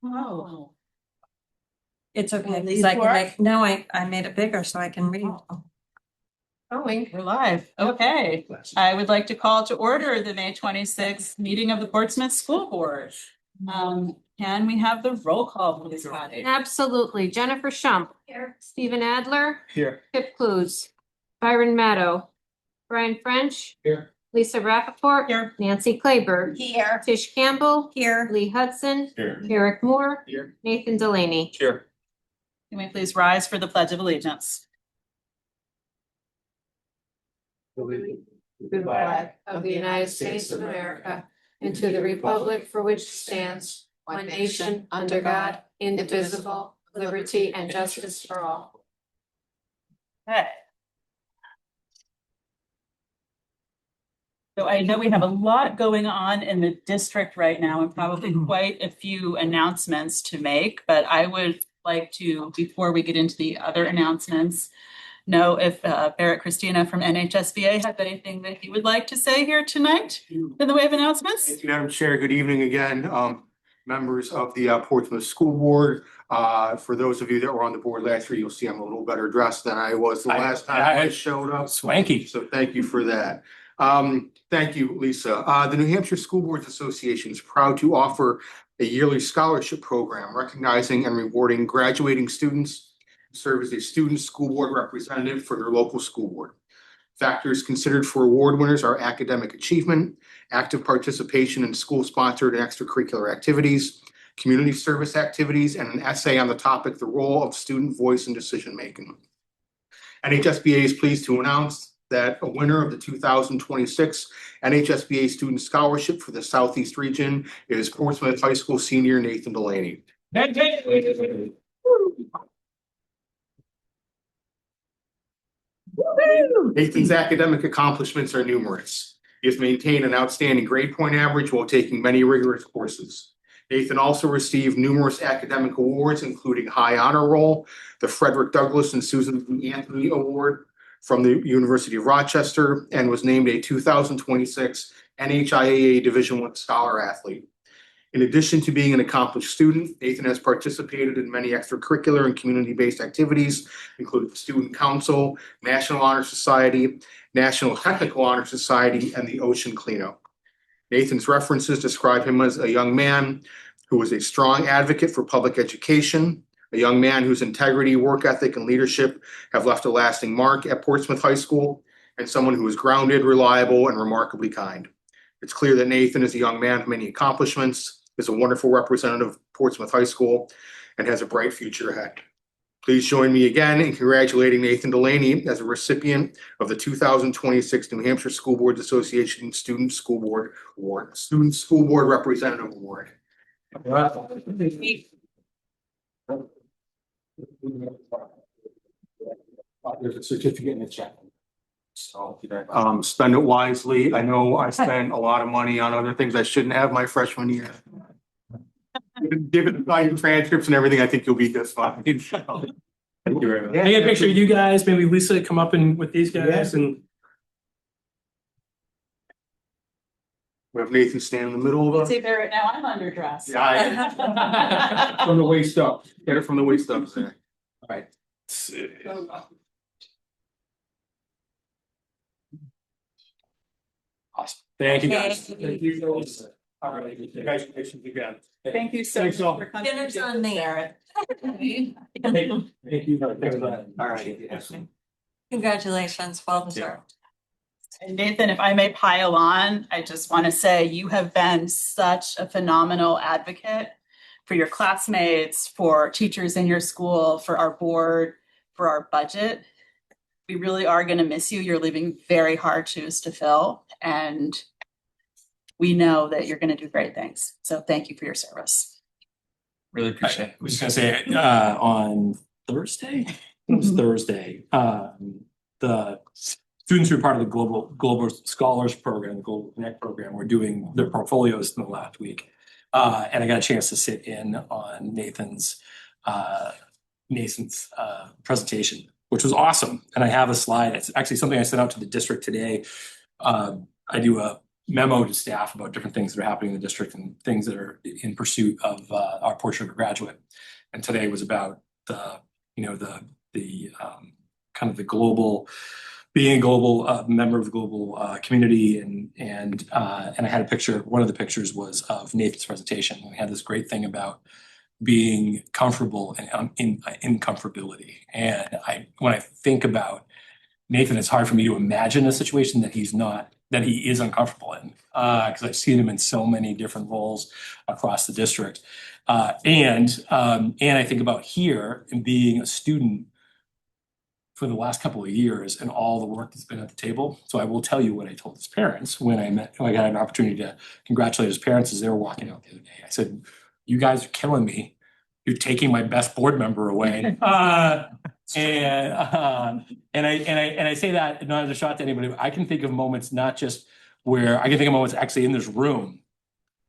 Oh. It's okay, Well, because these I can work? make, no, I made it bigger so I can read. We're live. Okay. I would like to call to order the May 26th meeting of the Portsmouth School Board. Can we have the roll call, please, Patty? Absolutely. Jennifer Shump. Here. Stephen Adler. Here. Kip Clues. Byron Maddow. Brian French. Here. Lisa Rappaport. Here. Nancy Claiberg. Here. Tish Campbell. Here. Lee Hudson. Here. Eric Moore. Here. Nathan Delaney. Here. Can we please rise for the Pledge of Allegiance? To the flag of the United States of America and to the republic for which it stands, one nation, under God, indivisible, liberty and justice for all. Okay. So I know we have a lot going on in the district right now and probably quite a few announcements to make, but I would like to, before we get into the other announcements, know if Barrett Christina from NHSBA has anything that he would like to say here tonight in the way of announcements. Thank you, Madam Chair. Good evening again, members of the Portsmouth School Board. For those of you that were on the board last year, you'll see I'm a little better dressed than I was the last time I showed up. Swanky. So thank you for that. Thank you, Lisa. The New Hampshire School Boards Association is proud to offer a yearly scholarship program recognizing and rewarding graduating students who serve as a student school board representative for their local school board. Factors considered for award winners are academic achievement, active participation in school-sponsored and extracurricular activities, community service activities, and an essay on the topic, the role of student voice in decision-making. NHSBA is pleased to announce that a winner of the 2026 NHSBA Student Scholarship for the Southeast region is Portsmouth High School senior Nathan Delaney. Nathan's academic accomplishments are numerous. He has maintained an outstanding grade point average while taking many rigorous courses. Nathan also received numerous academic awards, including High Honor Roll, the Frederick Douglass and Susan B. Anthony Award from the University of Rochester, and was named a 2026 NHIAA Division I Scholar Athlete. In addition to being an accomplished student, Nathan has participated in many extracurricular and community-based activities, including Student Council, National Honor Society, National Technical Honor Society, and the Ocean Cleanup. Nathan's references describe him as a young man who is a strong advocate for public education, a young man whose integrity, work ethic, and leadership have left a lasting mark at Portsmouth High School, and someone who is grounded, reliable, and remarkably kind. It's clear that Nathan is a young man of many accomplishments, is a wonderful representative of Portsmouth High School, and has a bright future ahead. Please join me again in congratulating Nathan Delaney as a recipient of the 2026 New Hampshire School Boards Association Student School Board Award, Student School Board Representative Award. There's a certificate in the check. So, spend it wisely. I know I spent a lot of money on other things I shouldn't have my freshman year. Give it by your transcripts and everything. I think you'll be just fine. Thank you very much. Take a picture of you guys, maybe Lisa come up and with these guys and. We have Nathan stand in the middle of us. See, Barrett, now I'm underdressed. Yeah, from the waist up. Get it from the waist up. All right. Awesome. Thank you guys. Thank you. All right, congratulations again. Thank you so Thanks much all. for coming. Dinner's on me. Barrett. Thank you. All right. Congratulations, well deserved. And Nathan, if I may pile on, I just want to say you have been such a phenomenal advocate for your classmates, for teachers in your school, for our board, for our budget. We really are going to miss you. You're leaving very hard shoes to fill, and we know that you're going to do great things. So thank you for your service. Really appreciate it. I was gonna say, on Thursday, it was Thursday, the students who are part of the Global Scholars Program, the Global Connect Program, were doing their portfolios in the last week. And I got a chance to sit in on Nathan's presentation, which was awesome. And I have a slide. It's actually something I sent out to the district today. I do a memo to staff about different things that are happening in the district and things that are in pursuit of our Port Sugar graduate. And today was about the kind of the global, being a global member of the global community, and I had a picture. One of the pictures was of Nathan's presentation. We had this great thing about being comfortable and in comfortability. And when I think about Nathan, it's hard for me to imagine a situation that he is uncomfortable in, because I've seen him in so many different roles across the district. And I think about here and being a student for the last couple of years and all the work that's been at the table. So I will tell you what I told his parents when I got an opportunity to congratulate his parents as they were walking out the other day. I said, "You guys are killing me. You're taking my best board member away." And I say that not as a shot to anybody. I can think of moments actually in this room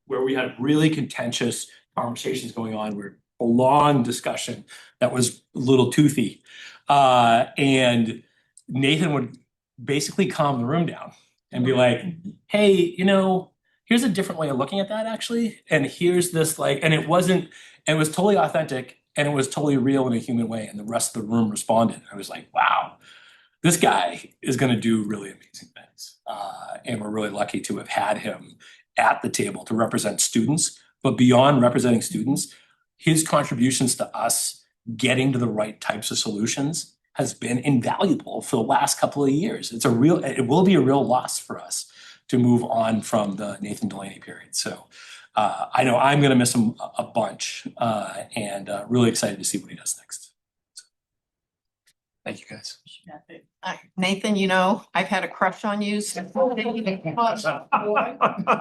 where we had really contentious conversations going on, where a long discussion that was a little toothy. And Nathan would basically calm the room down and be like, "Hey, here's a different way of looking at that actually. And here's this and it was totally authentic and it was totally real in a human way." And the rest of the room responded. I was like, wow, this guy is going to do really amazing things. And we're really lucky to have had him at the table to represent students. But beyond representing students, his contributions to us getting to the right types of solutions has been invaluable for the last couple of years. It will be a real loss for us to move on from the Nathan Delaney period. So I know I'm going to miss him a bunch, and really excited to see what he does next. So, thank you guys. Nathan, I've had a crush on you since the day you came on board.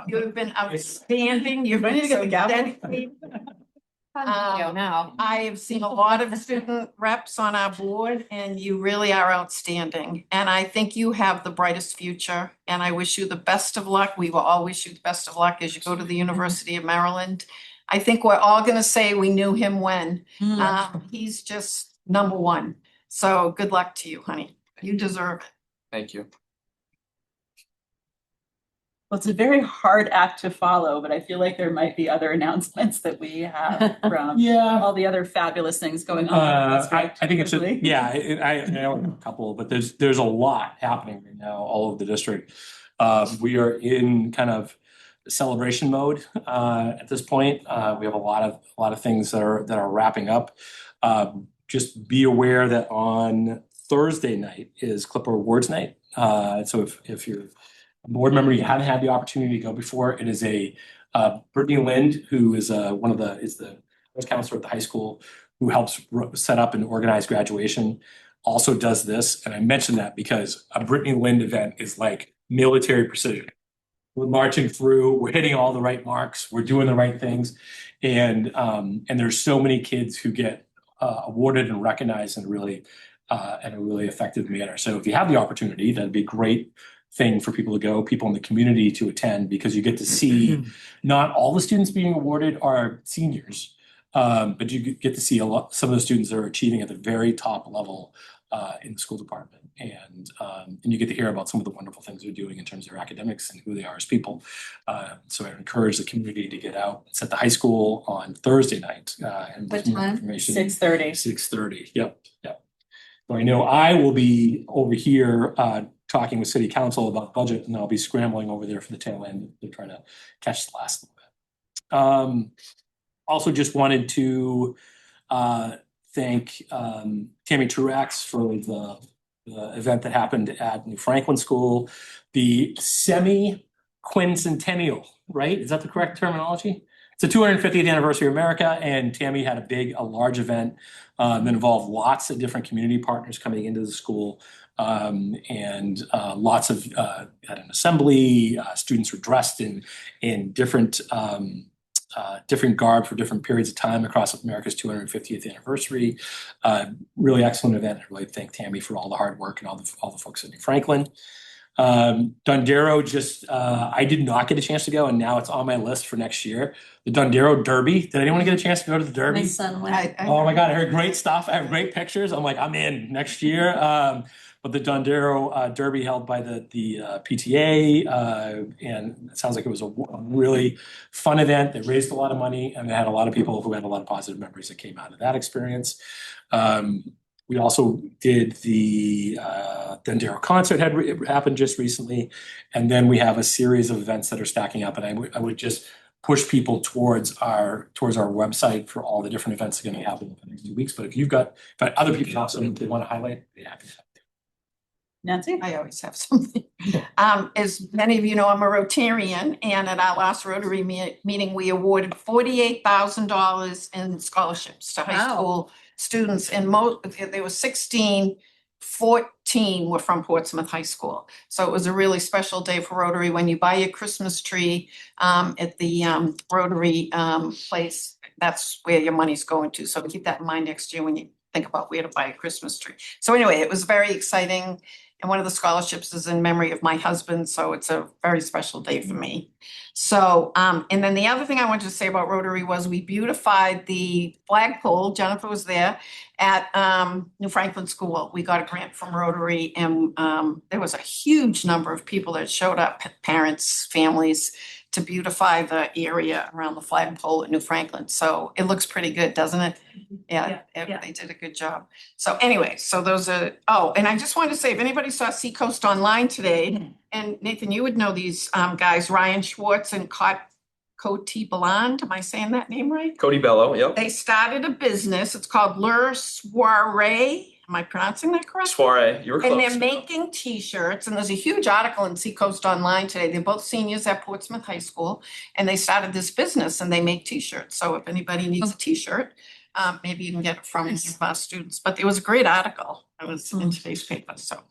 You've been outstanding. You've Ready to been get so the gavel? dedicated. I have seen a lot of student reps on our board, and you really are outstanding. And I think you have the brightest future, and I wish you the best of luck. We will all wish you the best of luck as you go to the University of Maryland. I think we're all gonna say we knew him when. He's just number one. So good luck to you, honey. You deserve it. Thank you. Well, it's a very hard act to follow, but I feel like there might be other announcements that we have from Yeah. all the other fabulous things going on. in the district. I think it's quickly. I know a couple, but there's a lot happening right now all over the district. We are in kind of celebration mode at this point. We have a lot of things that are wrapping up. Just be aware that on Thursday night is Clipper Awards night. So if you're a board member, you haven't had the opportunity to go before, it is Brittany Lind, who is the counselor at the high school, who helps set up and organize graduation, also does this. And I mention that because a Brittany Lind event is like military precision. We're marching through, we're hitting all the right marks, we're doing the right things. And there's so many kids who get awarded and recognized in a really effective manner. So if you have the opportunity, that'd be a great thing for people to go, people in the community to attend, because you get to see not all the students being awarded are seniors, but you get to see some of the students that are achieving at the very top level in the school department, and you get to hear about some of the wonderful things they're doing in terms of their academics and who they are as people. So I encourage the community to get out. It's at the high school on Thursday night. And What there's more time? information. 6:30. 6:30. Yep. So I know I will be over here talking with city council about budget, and I'll be scrambling over there for the tail end. They're trying to catch the last little bit. Also just wanted to thank Tammy Truax for the event that happened at New Franklin School, the semi-quincentennial, right? Is that the correct terminology? It's the 250th anniversary of America, and Tammy had a large event that involved lots of different community partners coming into the school, and lots of at an assembly. Students were dressed in different garb for different periods of time across America's 250th anniversary. Really excellent event. I really thank Tammy for all the hard work and all the folks at New Franklin. Dondero I did not get a chance to go, and now it's on my list for next year. The Dondero Derby. Did anyone get a chance to go to the Derby? My son went. Oh my God, I heard great stuff. I have great pictures. I'm like, I'm in next year. but the Dondero Derby held by the PTA, and it sounds like it was a really fun event. They raised a lot of money, and they had a lot of people who had a lot of positive memories that came out of that experience. We also did the Dondero concert it happened just recently, and then we have a series of events that are stacking up. And I would just push people towards our website for all the different events that are going to happen in the next 2 weeks. But if other people also they want to highlight, yeah. Nancy? I always have something. As many of you know, I'm a Rotarian, and at our last Rotary meeting, we awarded $48,000 in scholarships to high Wow. school students, and there were 16, 14 were from Portsmouth High School. So it was a really special day for Rotary. When you buy your Christmas tree at the Rotary place, that's where your money's going to. So keep that in mind next year when you think about where to buy a Christmas tree. So anyway, it was very exciting. And one of the scholarships is in memory of my husband, so it's a very special day for me. So, and then the other thing I wanted to say about Rotary was we beautified the flagpole. Jennifer was there at New Franklin School. We got a grant from Rotary, and there was a huge number of people that showed up, parents, families, to beautify the area around the flagpole at New Franklin. So it looks pretty good, doesn't it? Yeah, they did a good job. So anyway, so those are, and I just wanted to say, if anybody saw Seacoast Online today, and Nathan, you would know these guys, Ryan Schwartz and Coty Belland, am I saying that name right? Cody Bello, yep. They started a business, it's called Le Soiree. Am I pronouncing that correctly? Soiree, you were close. And they're making t-shirts, and there's a huge article in Seacoast Online today. They're both seniors at Portsmouth High School, and they started this business and they make t-shirts. So if anybody needs a t-shirt, maybe you can get it from one of our students. But it was a great article. It was in today's paper, so.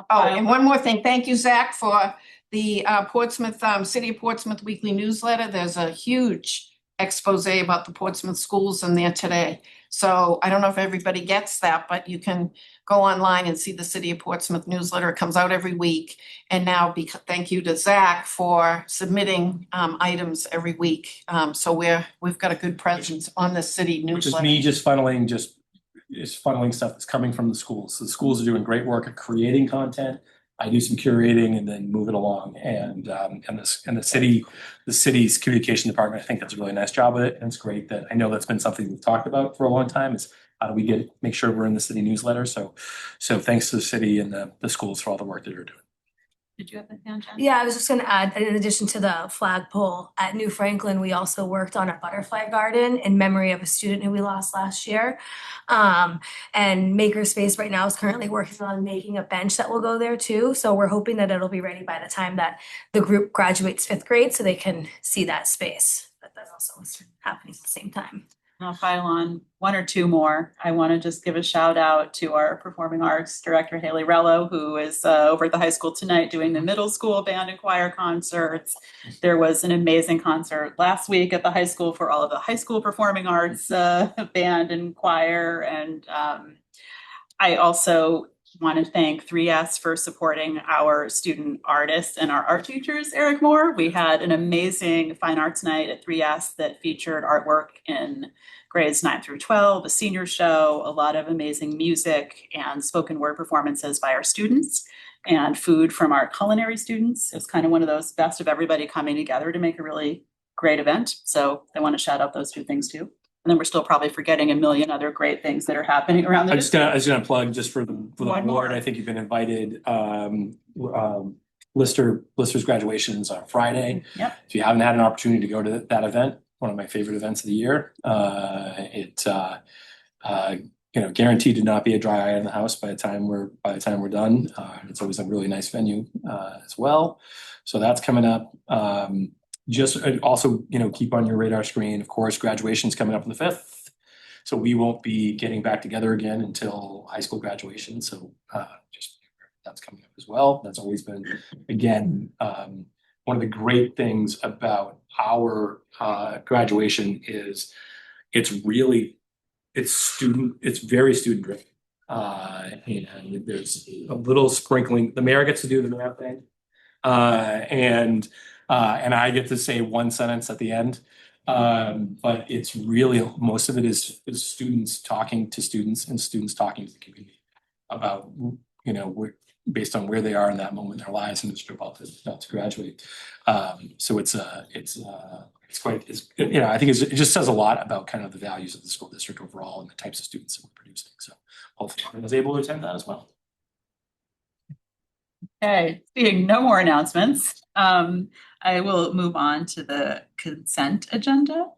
And one more thing. Thank you, Zach, for the Portsmouth, City of Portsmouth Weekly Newsletter. There's a huge expose about the Portsmouth schools in there today. So I don't know if everybody gets that, but you can go online and see the City of Portsmouth newsletter. It comes out every week. And now thank you to Zach for submitting items every week. So we've got a good presence on the city Which is newsletter. me just funneling stuff that's coming from the schools. So the schools are doing great work at creating content. I do some curating and then move it along. And the city's communication department, I think does a really nice job of it. And it's great that I know that's been something we've talked about for a long time is how do we make sure we're in the city newsletter. So thanks to the city and the schools for all the work that they're doing. Did you have that down, Jen? Yeah, I was just gonna add, in addition to the flagpole at New Franklin, we also worked on a butterfly garden in memory of a student who we lost last year. And Makerspace right now is currently working on making a bench that will go there too. So we're hoping that it'll be ready by the time that the group graduates 5th grade so they can see that space. But that also is happening at the same time. I'll pile on one or two more. I want to just give a shout out to our performing arts director, Haley Rello, who is over at the high school tonight doing the middle school band and choir concerts. There was an amazing concert last week at the high school for all of the high school performing arts band and choir. And I also want to thank 3S for supporting our student artists and our art teachers, Eric Moore. We had an amazing fine arts night at 3S that featured artwork in grades 9 through 12, a senior show, a lot of amazing music and spoken word performances by our students and food from our culinary students. It was kind of one of those best of everybody coming together to make a really great event. So I want to shout out those two things too. And then we're still probably forgetting a million other great things that are happening around the I was gonna plug just for the One board. more. I think you've been invited. Lister's graduations on Friday. Yep. If you haven't had an opportunity to go to that event, one of my favorite events of the year. Guaranteed to not be a dry eye in the house by the time we're done. It's always a really nice venue as well. So that's coming up. Just also, keep on your radar screen. Of course, graduation's coming up on the 5th. So we won't be getting back together again until high school graduation. So just that's coming up as well. That's always been, again, one of the great things about our graduation is it's very student driven. And there's a little sprinkling. The mayor gets to do the mayor thing. And I get to say one sentence at the end. But it's really, most of it is students talking to students and students talking to the community. about, you know, based on where they are in that moment in their lives and just about to graduate. So it's quite, you know, I think it just says a lot about kind of the values of the school district overall and the types of students that we're producing. So hopefully I was able to attend that as well. Okay, seeing no more announcements, I will move on to the consent agenda.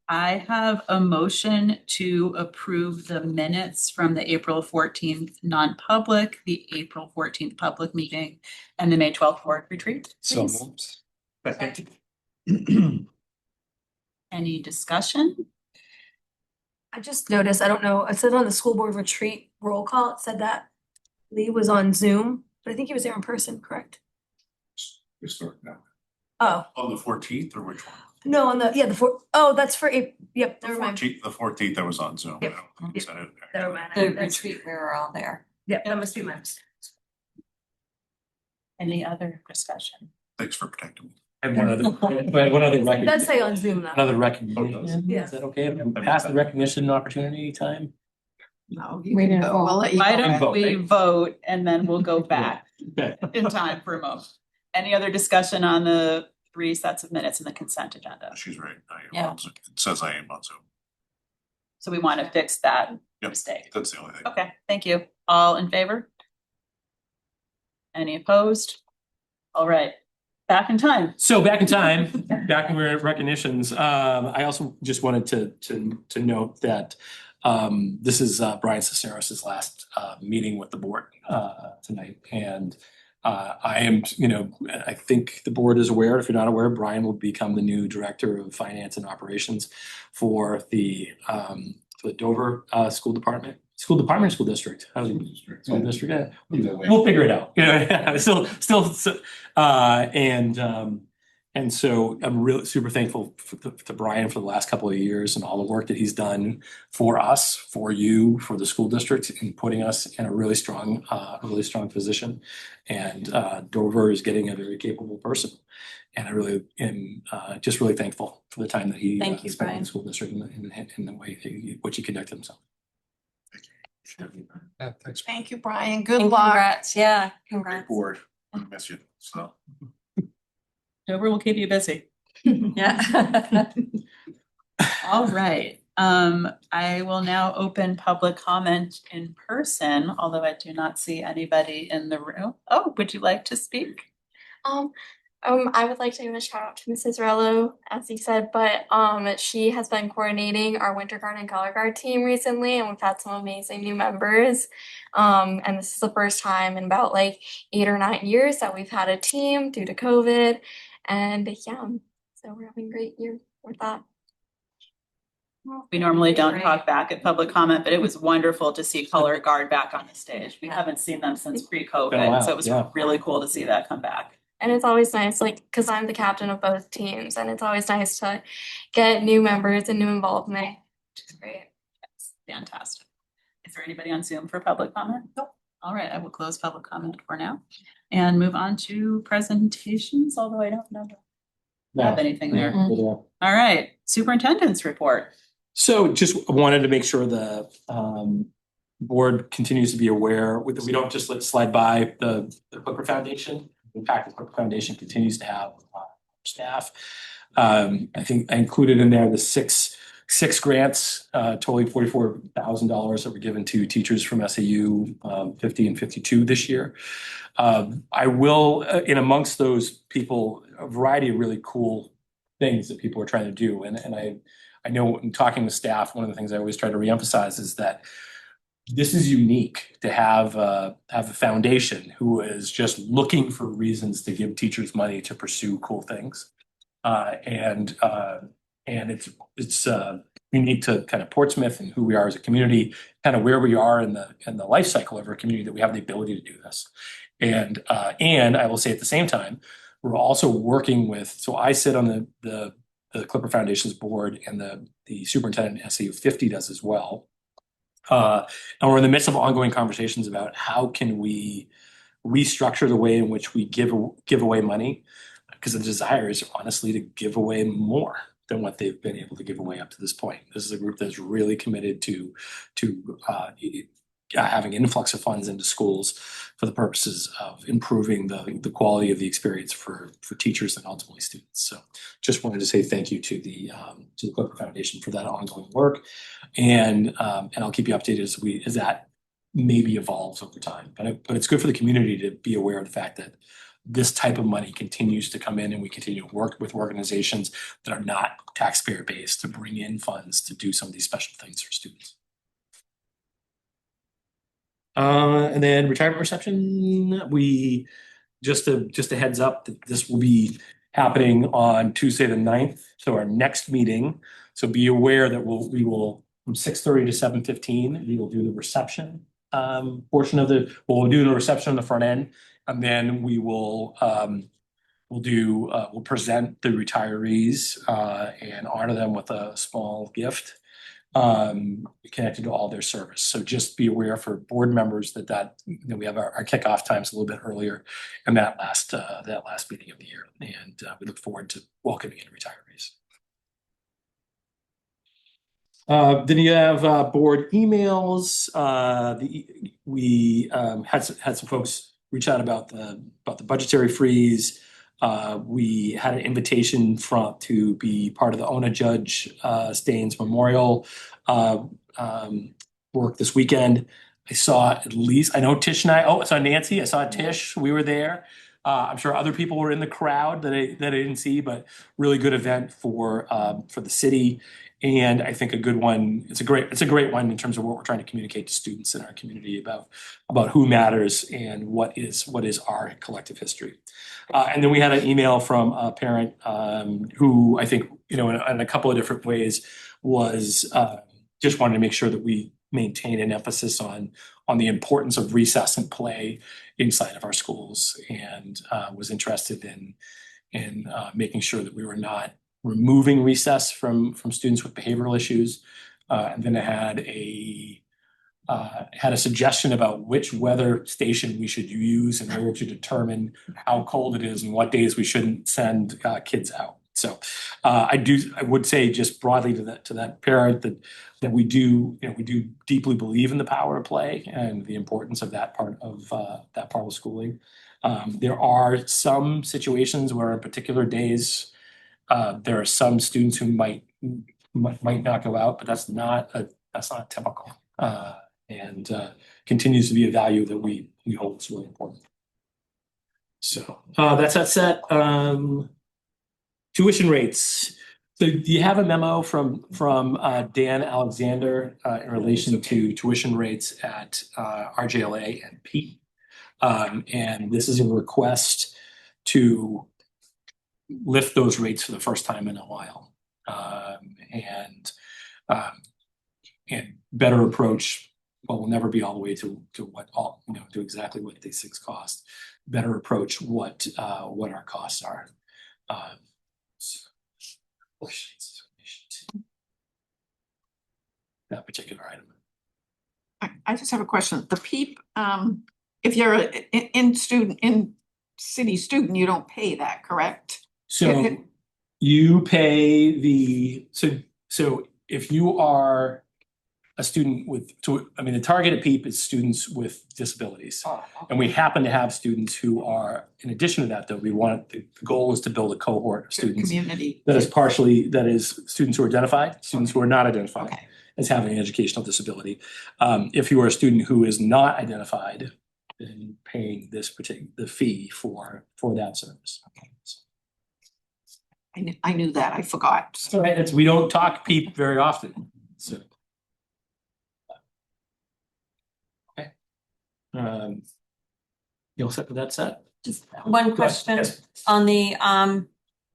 I have a motion to approve the minutes from the April 14th non-public, the April 14th public meeting, and the May 12th board retreat. So please. moved. Any discussion? I just noticed, I don't know, it said on the school board retreat roll call, it said that Lee was on Zoom, but I think he was there in person, correct? We start now. Oh, On the 14th or which one? no, on the, yeah, oh, that's for April, yep, never mind. The 14th, I was on Zoom. Yep. I don't think I said it. Never mind. The That's- retreat, we were all there. Yep, that must be mine. Any other discussion? Thanks for protecting me. And one other It does say on Zoom though. another recognition. Yeah. Is that okay? Pass the recognition opportunity time? No, We didn't vote. We'll let you Why go. don't vote, we right? vote and then we'll go back Okay. in time for a moment? Any other discussion on the 3 sets of minutes in the consent agenda? She's right. I am Yeah. on Zoom. It says I am on Zoom. So we want to fix that Yep. mistake. That's the only thing. Okay, thank you. All in favor? Any opposed? All right, back in time. So back in time, back when we were at recognitions, I also just wanted to note that this is Brian Cisneros' last meeting with the board tonight. And I am, you know, I think the board is aware. If you're not aware, Brian will become the new director of finance and operations for the Dover school department. School district. How's it? School district. Yeah. We'll figure it out. You know, and so I'm really super thankful to Brian for the last couple of years and all the work that he's done for us, for you, for the school district, in putting us in a really strong position. And Dover is getting a very capable person. And I really am just really thankful for the time that he Thank you, spent in Brian. the school district in the way which he conducted himself. Yeah, thanks. Thank you, Brian. Good And luck. congrats, yeah, Great congrats. board. I miss you. So. Dover will keep you busy. Yeah. All right, I will now open public comment in person, although I do not see anybody in the room. Oh, would you like to speak? I would like to give a shout out to Mrs. Rello, as you said, but she has been coordinating our Winter Garden Color Guard team recently, and we've had some amazing new members. And this is the first time in about like 8 or 9 years that we've had a team due to COVID. And yeah, so we're having a great year with that. We normally don't talk back at public comment, but it was wonderful to see Color Guard back on the stage. We haven't seen them since Been a pre-COVID, while, so it was yeah. really cool to see that come back. And it's always nice, like, because I'm the captain of both teams, and it's always nice to get new members and new involvement, which is great. That's fantastic. Is there anybody on Zoom for public comment? Nope. All right, I will close public comment for now and move on to presentations, although I don't know if I have anything there. All right, superintendent's report. So just wanted to make sure the board continues to be aware that we don't just let slide by the Clipper Foundation. In fact, the Clipper Foundation continues to have staff. I think I included in there the six grants, totaling $44,000 that were given to teachers from SAU, 50 and 52 this year. I will, in amongst those people, a variety of really cool things that people are trying to do. And I know in talking with staff, one of the things I always try to reemphasize is that this is unique to have a foundation who is just looking for reasons to give teachers money to pursue cool things. And it's unique to kind of Portsmouth and who we are as a community, kind of where we are in the life cycle of our community, that we have the ability to do this. And I will say at the same time, we're also working with, so I sit on the Clipper Foundation's board, and the superintendent at SAU 50 does as well. And we're in the midst of ongoing conversations about how can we restructure the way in which we give away money, because the desire is honestly to give away more than what they've been able to give away up to this point. This is a group that's really committed to having an influx of funds into schools for the purposes of improving the quality of the experience for teachers and ultimately students. So just wanted to say thank you to the Clipper Foundation for that ongoing work. And I'll keep you updated as that maybe evolves over time. But it's good for the community to be aware of the fact that this type of money continues to come in, and we continue to work with organizations that are not taxpayer based to bring in funds to do some of these special things for students. And then retirement reception, we just a heads up that this will be happening on Tuesday the 9th. So our next meeting. So be aware that we will from 6:30 to 7:15, we will do the reception portion of we'll do the reception on the front end, and then we will we'll present the retirees and honor them with a small gift connected to all their service. So just be aware for board members that we have our kickoff times a little bit earlier in that last meeting of the year, and we look forward to welcoming in retirees. Then you have board emails. We had some folks reach out about the budgetary freeze. We had an invitation to be part of the Ona Judge Staines Memorial work this weekend. I saw I know Tish and I saw Nancy. I saw Tish. We were there. I'm sure other people were in the crowd that I didn't see, but really good event for the city. And I think a good one. It's a great one in terms of what we're trying to communicate to students in our community about who matters and what is our collective history. And then we had an email from a parent who I think, in a couple of different ways was just wanted to make sure that we maintain an emphasis on the importance of recess and play inside of our schools, and was interested in making sure that we were not removing recess from students with behavioral issues. And then I had a suggestion about which weather station we should use in order to determine how cold it is and what days we shouldn't send kids out. So I would say just broadly to that parent that we do deeply believe in the power of play and the importance of that part of schooling. There are some situations where on particular days there are some students who might not go out, but that's not typical. And continues to be a value that we hold is really important. So that's that set. Tuition rates. So do you have a memo from Dan Alexander in relation to tuition rates at RJLA and PEAP? And this is a request to lift those rates for the first time in a while, and better approach. Well, we'll never be all the way to exactly what these things cost. Better approach what our costs are. That particular item. I just have a question. The PEAP, if you're in city student, you don't pay that, correct? So you pay so if you are a student the target at PEAP is students with disabilities. Oh, okay. And we happen to have students who are, in addition to that, though, the goal is to build a cohort of students Community. that is students who are identified, students who are not identified Okay. as having an educational disability. If you are a student who is not identified, then paying the fee for that service. Okay. I knew that. I forgot. So we don't talk PEAP very often. So. Okay. You all set with that set? Just one question Yes. on the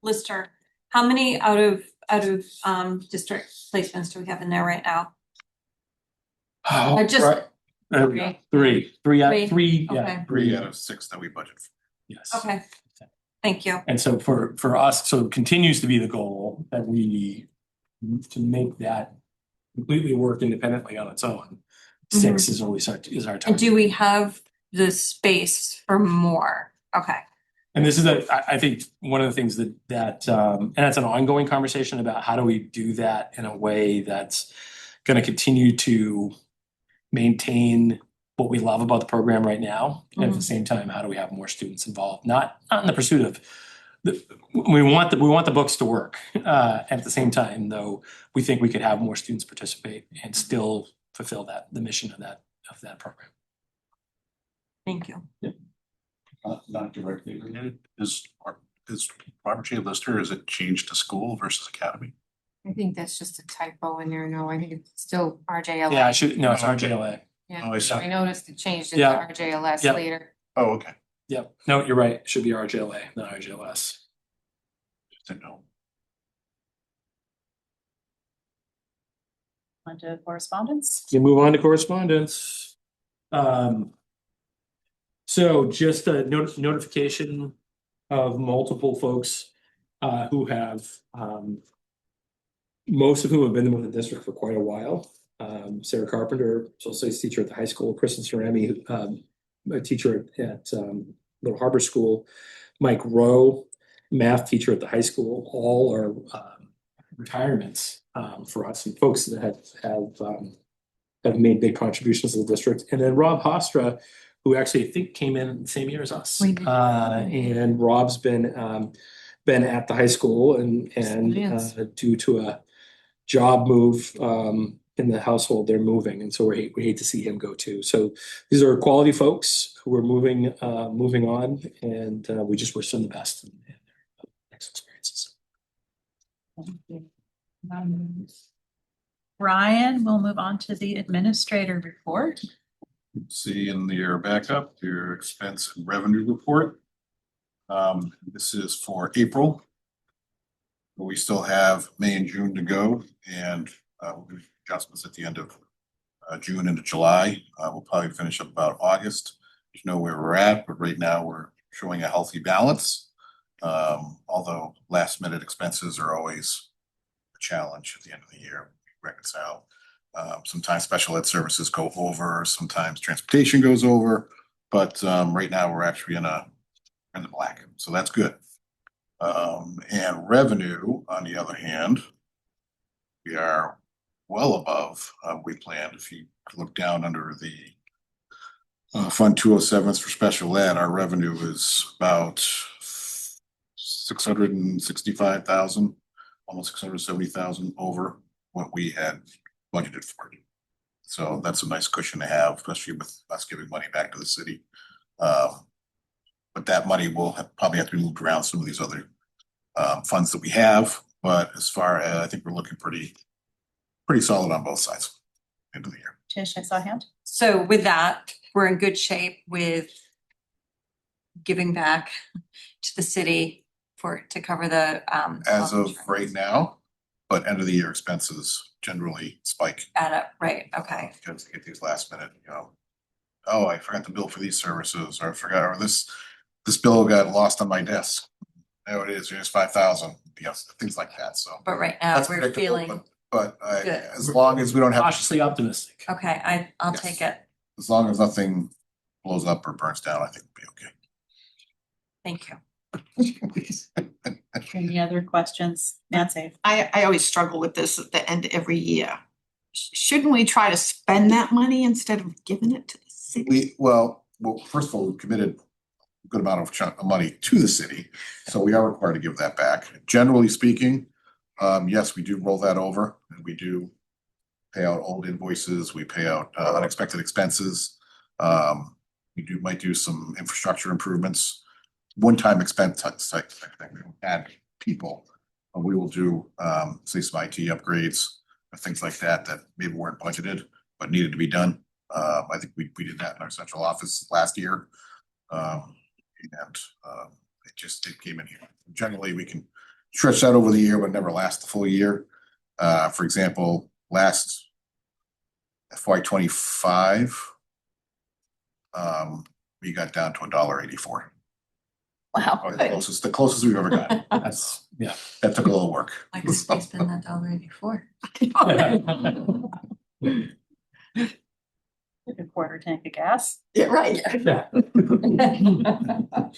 lister. How many out of district placements do we have in there right now? Oh, just- right. Three. Okay. Yeah. 3 out of 6 that we budget for. Yes. Okay. Thank you. And so for us, so it continues to be the goal that to make that completely work independently on its own. 6 is always our target. And do we have the space for more? Okay. And this is I think one of the things that and that's an ongoing conversation about how do we do that in a way that's going to continue to maintain what we love about the program right now. And at the same time, how do we have more students involved? Not in the pursuit of we want the books to work. At the same time, though, we think we could have more students participate and still fulfill the mission of that program. Thank you. Not directly related, is Robert J. Lister, is it changed to school versus academy? I think that's just a typo in there. No, I think it's still RJLA. Yeah, it's Okay. RJLA. Yeah, Oh, I see. I noticed it changed it to Yeah. RJLS Yep. later. Oh, okay. Yep. No, you're right. It should be RJLA, not RJLS. Just didn't know. On to correspondence. We move on to correspondence. So just a notification of multiple folks who have most of whom have been with the district for quite a while. Sarah Carpenter, social studies teacher at the high school, Kristen Cerami, a teacher at Little Harbor School, Mike Rowe, math teacher at the high school, all are retirements for us and folks that have made big contributions to the district. And then Rob Hostra, who actually I think came in the same year as us. We did. And Rob's been at the high school and Experience. due to a job move in the household, they're moving, and so we hate to see him go too. So these are quality folks who are moving on, and we just wish them the best in their next experiences. Thank you. Ryan, we'll move on to the administrator report. See in your backup, your expense and revenue report. This is for April. We still have May and June to go, and we'll do adjustments at the end of June into July. We'll probably finish up about August. You know where we're at, but right now we're showing a healthy balance. Although last minute expenses are always a challenge at the end of the year. We reconcile. Sometimes special ed services go over, sometimes transportation goes over, but right now we're actually in the black, so that's good. And revenue, on the other hand, we are well above we planned. If you look down under the Fund 207s for special ed, our revenue is about 665,000, almost 670,000 over what we had budgeted for it. So that's a nice cushion to have, especially with us giving money back to the city. But that money will probably have to be moved around some of these other funds that we have. But as far as I think we're looking pretty solid on both sides end of the year. Tish, I saw a hand. So with that, we're in good shape with giving back to the city to cover the As health of insurance. right now, but end of the year expenses generally spike Add up, right, okay. because they get these last minute, oh, I forgot the bill for these services, or I forgot, or this bill got lost on my desk. There it is, here's 5,000, yes, things like that, so. But right now, That's we're predictable, feeling, But good. as long as we don't have, Cautiously optimistic. okay, I'll Yes. take it. as long as nothing blows up or burns down, I think we'll be Thank you. okay. Any other questions? Nancy? I always struggle with this at the end of every year. Shouldn't we try to spend that money instead of giving it to the city? Well, first of all, we committed a good amount of chunk of money to the city, so we are required to give that back. Generally speaking, yes, we do roll that over, and we do pay out old invoices, we pay out unexpected expenses. We might do some infrastructure improvements, one-time expense type thing, add people. We will do, say, some IT upgrades, or things like that maybe weren't budgeted, but needed to be done. I think we did that in our central office last year. It came in here. Generally, we can stretch that over the year, but never last the full year. For example, last FY25, we got down to $1.84. Wow. Probably the closest we've ever gotten. That's, yeah. That took a little work. Like we spent that $1.84. A quarter tank of gas. Yeah, right. Yeah.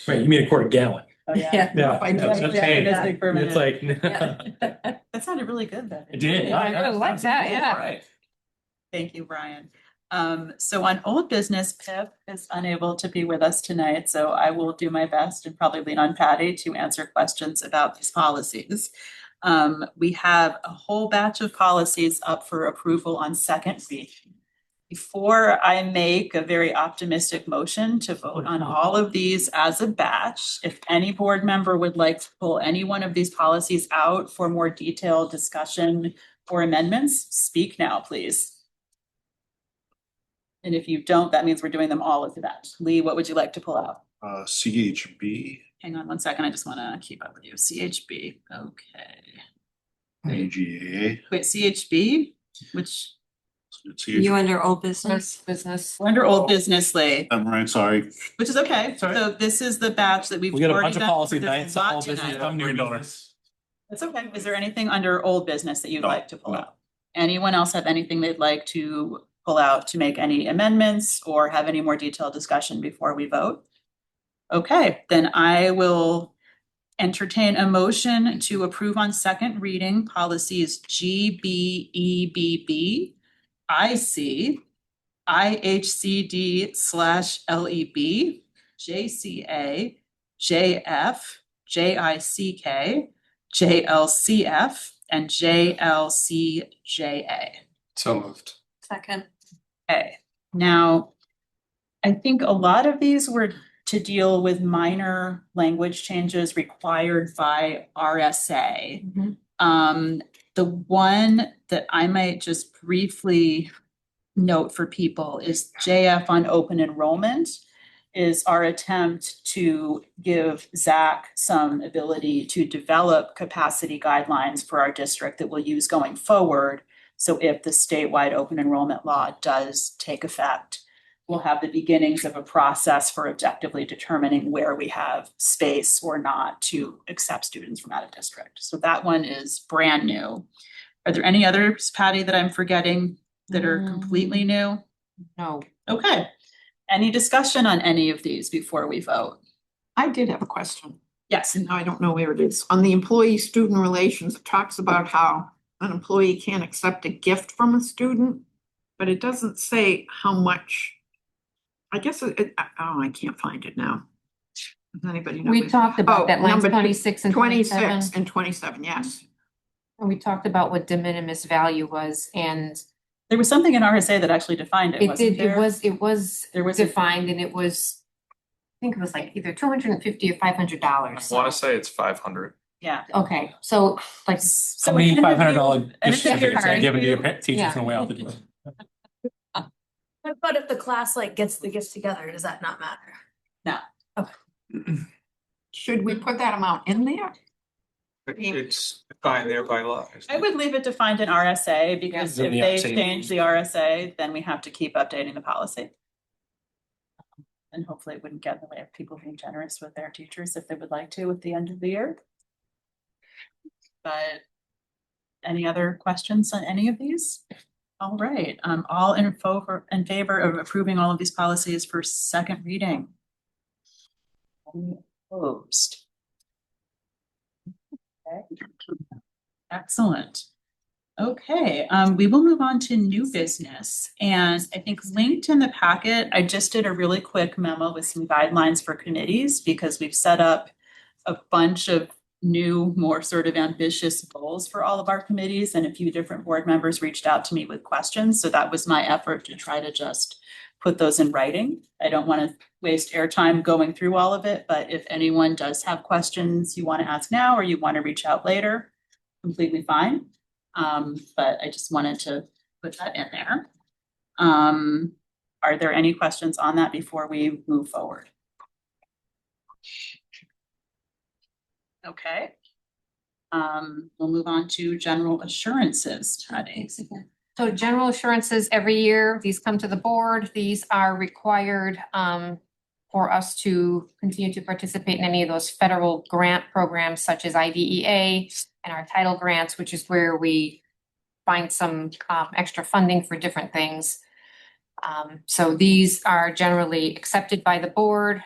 Right, you mean a quarter gallon? Oh, Yeah. Yeah. I know. That's insane. Yeah, for a minute. It's like. That sounded really good, though. It did. Yeah, I really like that, yeah. Right. Thank you, Brian. So on old business, Pip is unable to be with us tonight, so I will do my best and probably lean on Patty to answer questions about these policies. We have a whole batch of policies up for approval on second reading. Before I make a very optimistic motion to vote on all of these as a batch, if any board member would like to pull any one of these policies out for more detailed discussion or amendments, speak now, please. And if you don't, that means we're doing them all as a batch. Lee, what would you like to pull out? CHB, Hang on one second, I just want to keep up with you. CHB, okay. AGA. Wait, CHB, which, You under old business? Business. we're under old business, Lee, I'm right, sorry. which is okay. Sorry. So this is the batch that we've We got a already bunch of done. policy There's a tonight, lot all business, tonight. some new business. That's okay. Is there anything under old business that you'd No, like to pull no. out? Anyone else have anything they'd like to pull out to make any amendments or have any more detailed discussion before we vote? Okay, then I will entertain a motion to approve on second reading policies GBEBB, IC, IHCD/LEB, JCA, JF, JICK, JLCF, and JLCJA. So moved. Second. Okay, now, I think a lot of these were to deal with minor language changes required by RSA. The one that I might just briefly note for people is JF on open enrollment is our attempt to give Zach some ability to develop capacity guidelines for our district that we'll use going forward. So if the statewide open enrollment law does take effect, we'll have the beginnings of a process for objectively determining where we have space or not to accept students from out of district. So that one is brand new. Are there any others, Patty, that I'm forgetting that are completely new? No, Okay. Any discussion on any of these before we vote? I did have a question, Yes. and I don't know where it is. On the employee-student relations, it talks about how an employee can't accept a gift from a student, but it doesn't say how much. I guess I can't find it now. Does anybody know? We talked about that lines number 26 and 27. 26 and 27, yes. And we talked about what de minimis value was, and There was something in RSA that actually defined it, it wasn't did, there? it was There was a- defined, and it was, I think it was like either $250 or $500. I wanna say it's 500. Yeah. Okay, so like, So How many an interview- $500 an gift certificates are interview- given to your teachers Yeah. on the way out the door? But if the class like gets the gifts together, does that not matter? Should we put that amount in there? It's defined there by law. isn't I it? would leave it defined in RSA because Yeah. if Yeah, they same. change the RSA, then we have to keep updating the policy. And hopefully it wouldn't get in the way of people being generous with their teachers if they would like to at the end of the year. But any other questions on any of these? All right, all in favor of approving all of these policies for second reading. Any opposed? Okay. Excellent. Okay, we will move on to new business. And I think linked in the packet, I just did a really quick memo with some guidelines for committees because we've set up a bunch of new, more sort of ambitious goals for all of our committees, and a few different board members reached out to me with questions. So that was my effort to try to just put those in writing. I don't want to waste airtime going through all of it, but if anyone does have questions you want to ask now or you want to reach out later, completely fine. But I just wanted to put that in there. Are there any questions on that before we move forward? Okay. We'll move on to general assurances, Patty. so general assurances every year, these come to the board, these are required for us to continue to participate in any of those federal grant programs such as IDEA and our title grants, which is where we find some extra funding for different things. So these are generally accepted by the board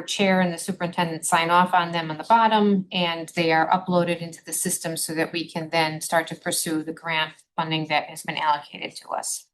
chair and the superintendent sign off on them on the bottom, and they are uploaded into the system so that we can then start to pursue the grant funding that has been allocated to us.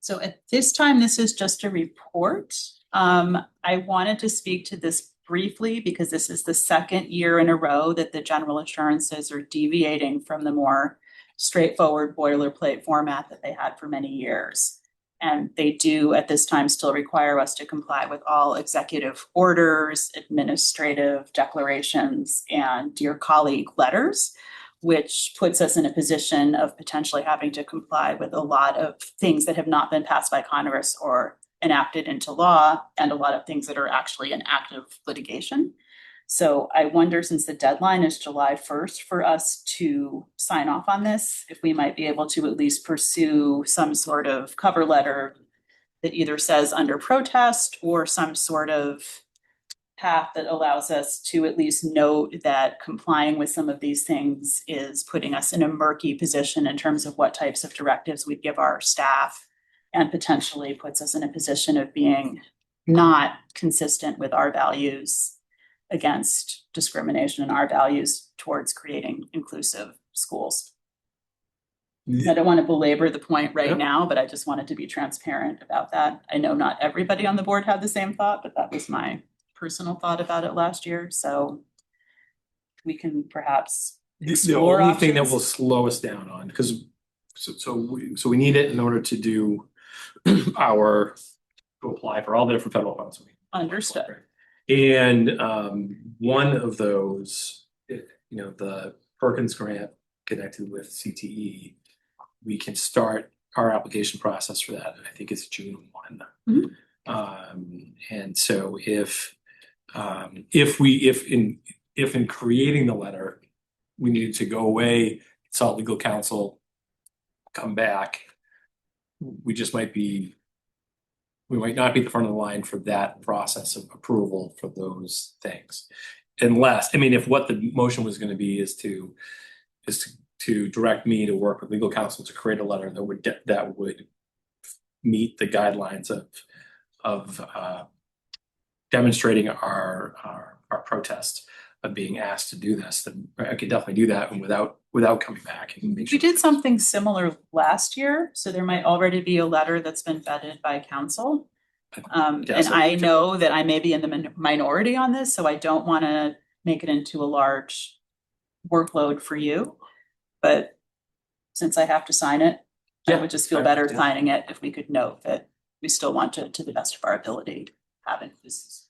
So at this time, this is just a report. I wanted to speak to this briefly because this is the second year in a row that the general assurances are deviating from the more straightforward boilerplate format that they had for many years. And they do at this time still require us to comply with all executive orders, administrative declarations, and dear colleague letters, which puts us in a position of potentially having to comply with a lot of things that have not been passed by Congress or enacted into law, and a lot of things that are actually in active litigation. So I wonder, since the deadline is July 1st for us to sign off on this, if we might be able to at least pursue some sort of cover letter that either says under protest or some sort of path that allows us to at least note that complying with some of these things is putting us in a murky position in terms of what types of directives we give our staff, and potentially puts us in a position of being not consistent with our values against discrimination and our values towards creating inclusive schools. I don't want to belabor the point right now, but I just wanted to be transparent about that. I know not everybody on the board had the same thought, but that was my personal thought about it last year. So we can perhaps The explore only thing that options. will slow us down on, because we need it in order to do to apply for all the different federal funds. Understood. And one of those, the Perkins grant connected with CTE, we can start our application process for that. And I think it's June 1. And so if in creating the letter, we needed to go away, consult legal counsel, come back, we might not be at the front of the line for that process of approval for those things. Unless, if what the motion was going to be is to direct me to work with legal counsel to create a letter that would meet the guidelines of demonstrating our protest of being asked to do this, then I could definitely do that, and without coming back and make sure. We did something similar last year, so there might already be a letter that's been vetted by council. And I know that I may be in the minority on this, so I don't want to make it into a large workload for you. But since I have to sign it, I would just feel better signing it if we could note that we still want to the best of our ability, have inclusive.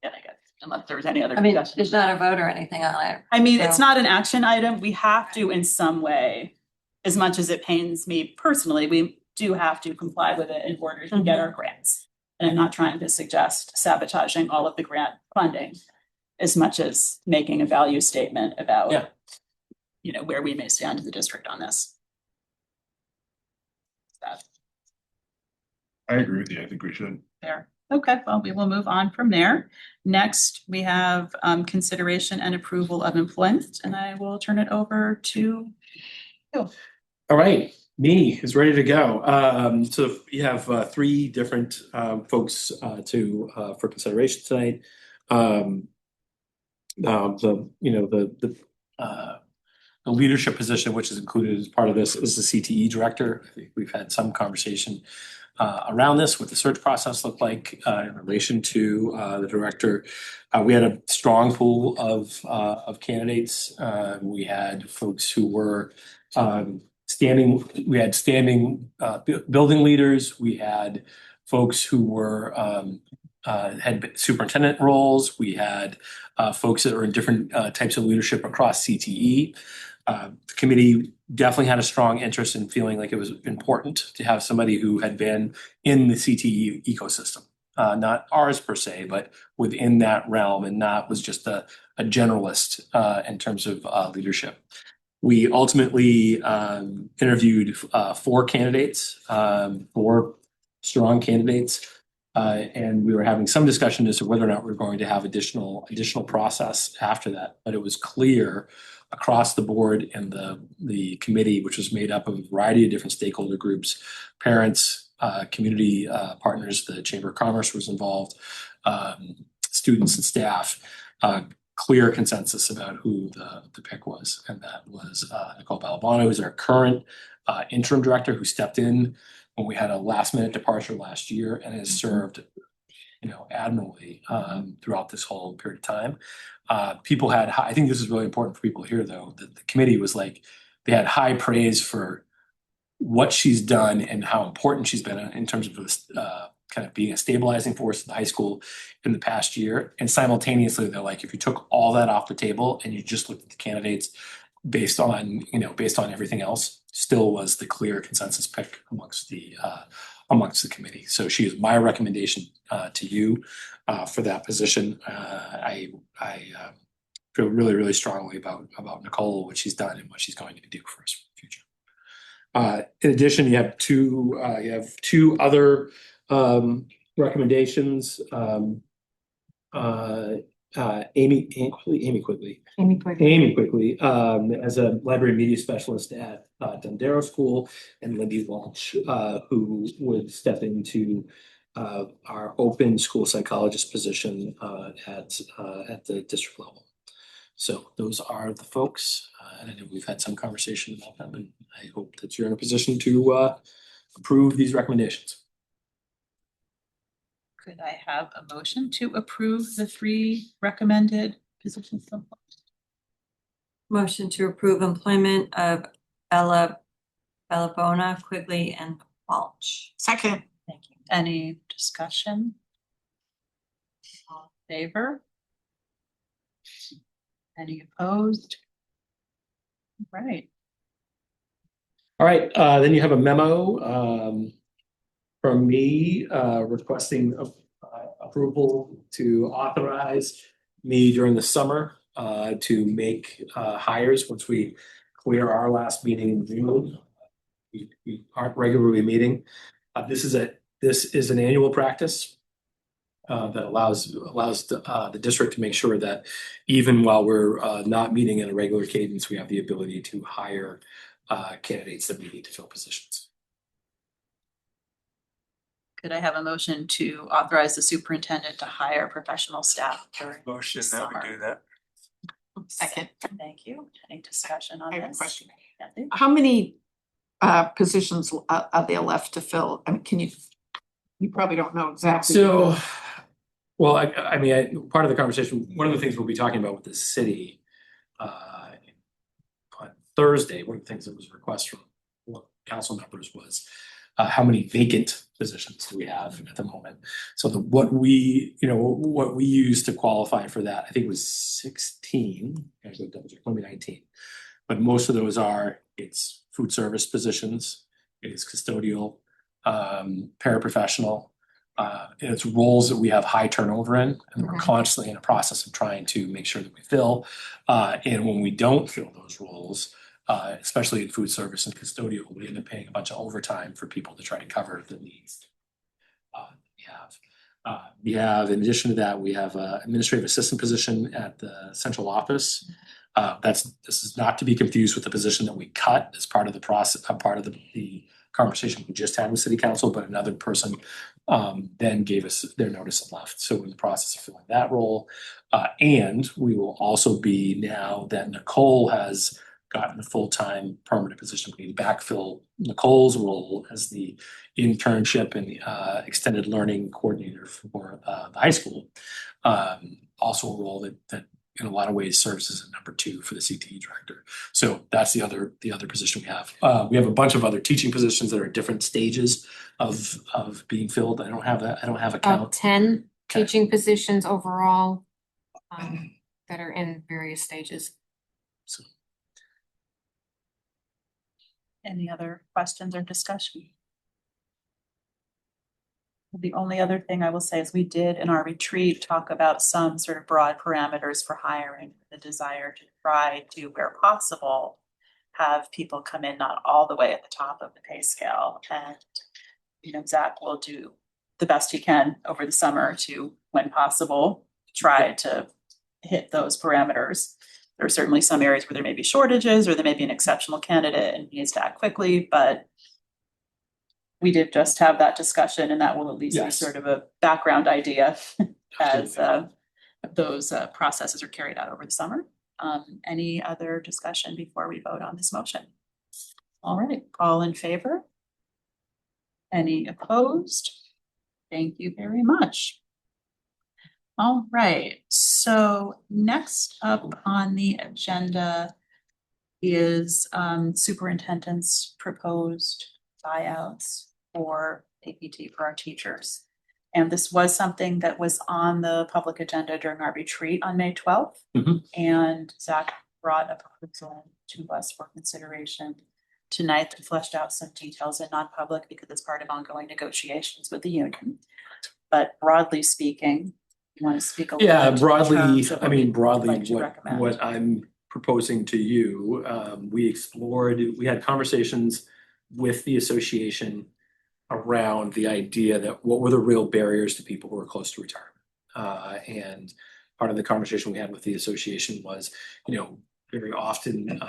Yeah, I guess, unless there was any other discussion. There's not a vote or anything on it. It's not an action item. We have to in some way, as much as it pains me personally, we do have to comply with it in order to get our grants. And I'm not trying to suggest sabotaging all of the grant funding as much as making a value statement about, where we may stand in the district on this. I agree with you. I think we should. There. Okay, well, we will move on from there. Next, we have consideration and approval of employment, and I will turn it over to you. All right, me is ready to go. So you have three different folks for consideration tonight. The leadership position, which is included as part of this, is the CTE director. I think we've had some conversation around this, what the search process looked like in relation to the director. We had a strong pool of candidates. We had folks who were standing building leaders. We had folks who were had superintendent roles. We had folks that are in different types of leadership across CTE. The committee definitely had a strong interest in feeling like it was important to have somebody who had been in the CTE ecosystem, not ours per se, but within that realm, and not was just a generalist in terms of leadership. We ultimately interviewed four candidates, four strong candidates, and we were having some discussion as to whether or not we were going to have additional process after that. But it was clear across the board and the committee, which was made up of a variety of different stakeholder groups, parents, community partners, the Chamber of Commerce was involved, students and staff, clear consensus about who the pick was, and that was Nicole Balabano, who's our current interim director, who stepped in when we had a last minute departure last year and has served, admirably throughout this whole period of time. People had I think this is really important for people here, though, that the committee was like, they had high praise for what she's done and how important she's been in terms of kind of being a stabilizing force in the high school in the past year. And simultaneously, they're like, if you took all that off the table and you just looked at the candidates based on everything else, still was the clear consensus pick amongst the committee. So she is my recommendation to you for that position. I feel really, really strongly about Nicole, what she's done and what she's going to do for us in the future. In addition, you have two other recommendations. Amy Quigley as a library media specialist at Dundero School, and Lindy Walsh, who would step into our open school psychologist position at the district level. So those are the folks, and I know we've had some conversation about them, and I hope that you're in a position to approve these recommendations. Could I have a motion to approve the 3 recommended positions? Motion to approve employment of Balabona, Quigley, and Walsh. Second. Thank you. Any discussion? All in favor? Any opposed? Right. All right, then you have a memo from me requesting approval to authorize me during the summer to make hires once we clear our last meeting in June. We aren't regularly meeting. This is an annual practice that allows the district to make sure that even while we're not meeting in a regular cadence, we have the ability to hire candidates that we need to fill positions. Could I have a motion to authorize the superintendent to hire professional staff during Motion the that we summer? do that. Second. Thank you. Any discussion on I this? have a question. Kathy? How many positions are there left to fill? I mean, you probably don't know exactly. So, well, I mean, part of the conversation, one of the things we'll be talking about with the city on Thursday, one of the things that was a request from council members was how many vacant positions do we have at the moment? So what we use to qualify for that, I think it was 16, actually double check, maybe 19. But most of those it's food service positions, it's custodial, paraprofessional, it's roles that we have high turnover in, and we're constantly in a process of trying to make sure that we fill. And when we don't fill those roles, especially in food service and custodial, we end up paying a bunch of overtime for people to try to cover the needs we have. In addition to that, we have an administrative assistant position at the central office. This is not to be confused with the position that we cut as part of the process, part of the conversation we just had with city council, but another person then gave us their notice and left. So we're in the process of filling that role. And we will also be, now that Nicole has gotten a full-time permanent position, we need to backfill Nicole's role as the internship and extended learning coordinator for the high school. Also a role that in a lot of ways serves as a number 2 for the CTE director. So that's the other position we have. We have a bunch of other teaching positions that are at different stages of being filled. I don't have a count. 10 Okay. teaching positions overall that are in various stages. So, Any other questions or discussion? The only other thing I will say is we did in our retreat talk about some sort of broad parameters for hiring, the desire to try to, where possible, have people come in not all the way at the top of the pay scale. And, Zach will do the best he can over the summer to, when possible, try to hit those parameters. There are certainly some areas where there may be shortages or there may be an exceptional candidate and he needs to act quickly, but we did just have that discussion, and that will at least be Yes. sort of a background idea as those processes are carried out over the summer. Any other discussion before we vote on this motion? All right, all in favor? Any opposed? Thank you very much. All right, so next up on the agenda is superintendent's proposed buyouts for APT for our teachers. And this was something that was on the public agenda during our retreat on May 12th. Mhm. And Zach brought a proposal to us for consideration tonight that fleshed out some details in non-public because it's part of ongoing negotiations with the union. But broadly speaking, you want to speak a little Yeah, bit to the broadly, terms of I what mean, you'd broadly, like to recommend? what I'm proposing to you, we had conversations with the association around the idea that what were the real barriers to people who are close to retirement. And part of the conversation we had with the association was, very often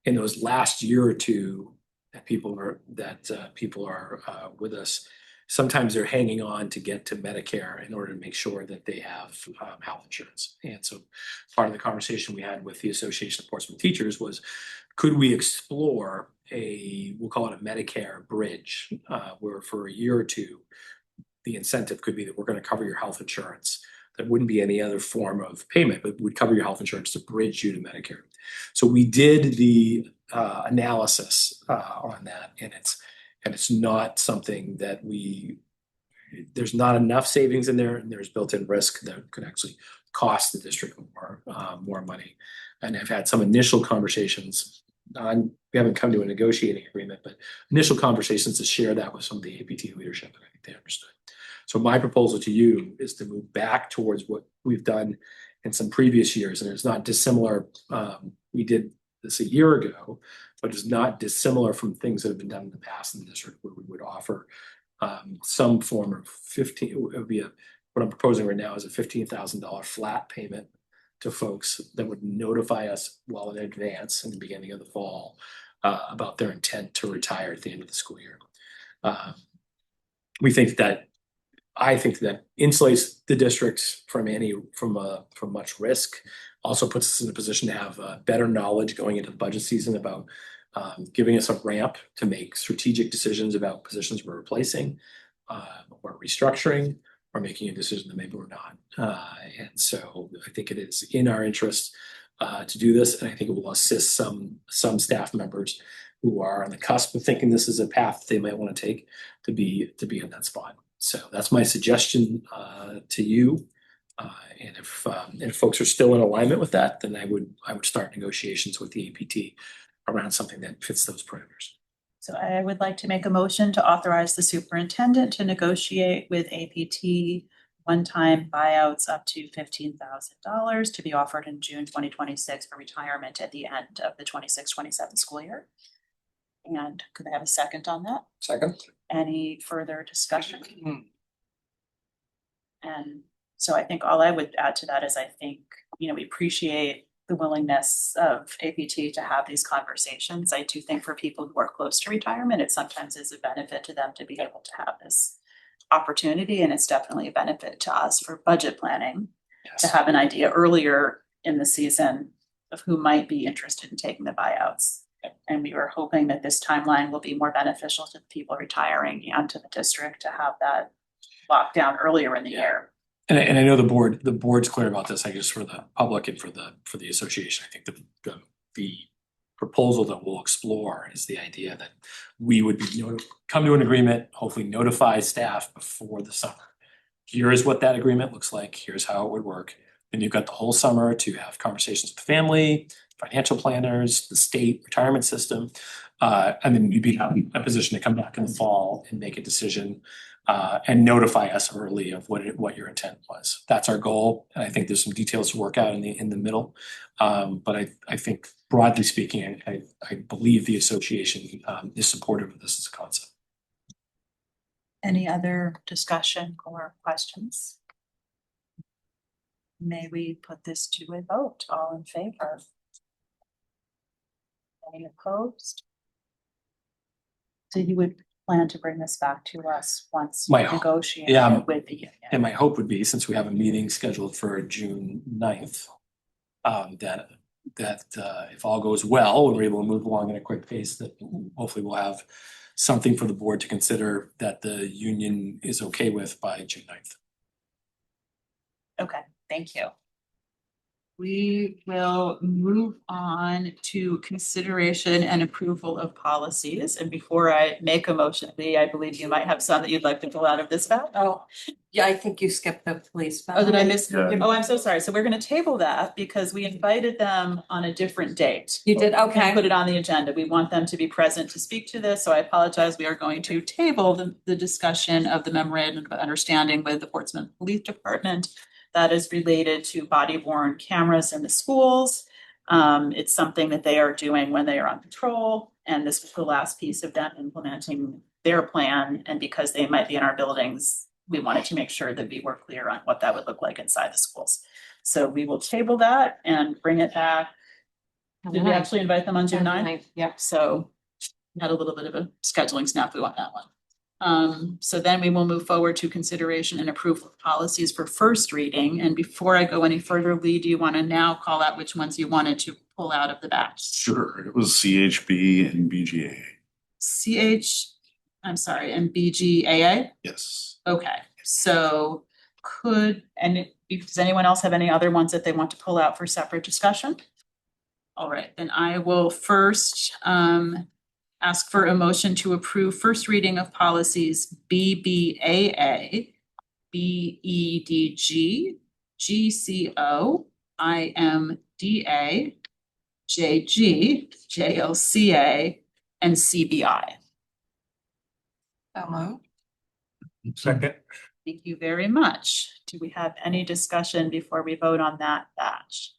in those last year or two that people are with us, sometimes they're hanging on to get to Medicare in order to make sure that they have health insurance. And so part of the conversation we had with the Association of Portsmouth Teachers was, could we explore we'll call it a Medicare bridge, where for a year or two, the incentive could be that we're going to cover your health insurance. There wouldn't be any other form of payment, but we'd cover your health insurance to bridge you to Medicare. So we did the analysis on that, and it's not something that there's not enough savings in there, and there's built-in risk that could actually cost the district more money. And I've had some initial conversations we haven't come to a negotiating agreement, but initial conversations to share that with some of the APT leadership, and I think they understood. So my proposal to you is to move back towards what we've done in some previous years, and it's not dissimilar. We did this a year ago, but it's not dissimilar from things that have been done in the past in the district, where we would offer some form of what I'm proposing right now is a $15,000 flat payment to folks that would notify us well in advance in the beginning of the fall about their intent to retire at the end of the school year. I think that insulates the district from much risk. Also puts us in a position to have better knowledge going into the budget season about giving us a ramp to make strategic decisions about positions we're replacing or restructuring, or making a decision that maybe we're not. And so I think it is in our interest to do this, and I think it will assist some staff members who are on the cusp of thinking this is a path they might want to take to be in that spot. So that's my suggestion to you. And if folks are still in alignment with that, then I would start negotiations with the APT around something that fits those parameters. So I would like to make a motion to authorize the superintendent to negotiate with APT one-time buyouts up to $15,000 to be offered in June 2026 for retirement at the end of the 26-27 school year. And could I have a second on that? Second. Any further discussion? And so I think all I would add to that is I think, we appreciate the willingness of APT to have these conversations. I do think for people who are close to retirement, it sometimes is a benefit to them to be able to have this opportunity. And it's definitely a benefit to us for budget planning to have an idea earlier in the season of who might be interested in taking the buyouts. And we were hoping that this timeline will be more beneficial to the people retiring and to the district to have that locked down earlier in the year. And I know the board's clear about this, I guess, for the public and for the association. I think the proposal that we'll explore is the idea that we would come to an agreement, hopefully notify staff before the summer. Here is what that agreement looks like. Here's how it would work. And you've got the whole summer to have conversations with the family, financial planners, the state retirement system. And then you'd be in a position to come back in the fall and make a decision and notify us early of what your intent was. That's our goal. And I think there's some details to work out in the middle. But I think broadly speaking, I believe the association is supportive of this as a concept. Any other discussion or questions? May we put this to a vote? All in favor? Any opposed? So you would plan to bring this back to us once we My hope, negotiate yeah. with the union? And my hope would be, since we have a meeting scheduled for June 9th, that if all goes well, and we're able to move along at a quick pace, that hopefully we'll have something for the board to consider that the union is okay with by June 9th. Okay, thank you. We will move on to consideration and approval of policies. And before I make a motion, Lee, I believe you might have some that you'd like to pull out of this batch. Oh, yeah, I think you skipped the police. Oh, did I miss? Yeah. Oh, I'm so sorry. So we're gonna table that because we invited them on a different date. You did, And okay. put it on the agenda. We want them to be present to speak to this, so I apologize. We are going to table the discussion of the memorandum of understanding with the Portsmouth Police Department that is related to body worn cameras in the schools. It's something that they are doing when they are on patrol, and this was the last piece of them implementing their plan. And because they might be in our buildings, we wanted to make sure that we were clear on what that would look like inside the schools. So we will table that and bring it back. Did we actually invite them on June 9th? Yep. So we had a little bit of a scheduling snafu on that one. So then we will move forward to consideration and approval of policies for first reading. And before I go any further, Lee, do you want to now call out which ones you wanted to pull out of the batch? Sure, it was CHB and BGA. I'm sorry, and BGAA? Yes. Okay, so does anyone else have any other ones that they want to pull out for separate discussion? All right, then I will first ask for a motion to approve first reading of policies BBAA, BEDG, GCO, IMDA, JG, JLCA, and CBI. So moved. Second. Thank you very much. Do we have any discussion before we vote on that batch?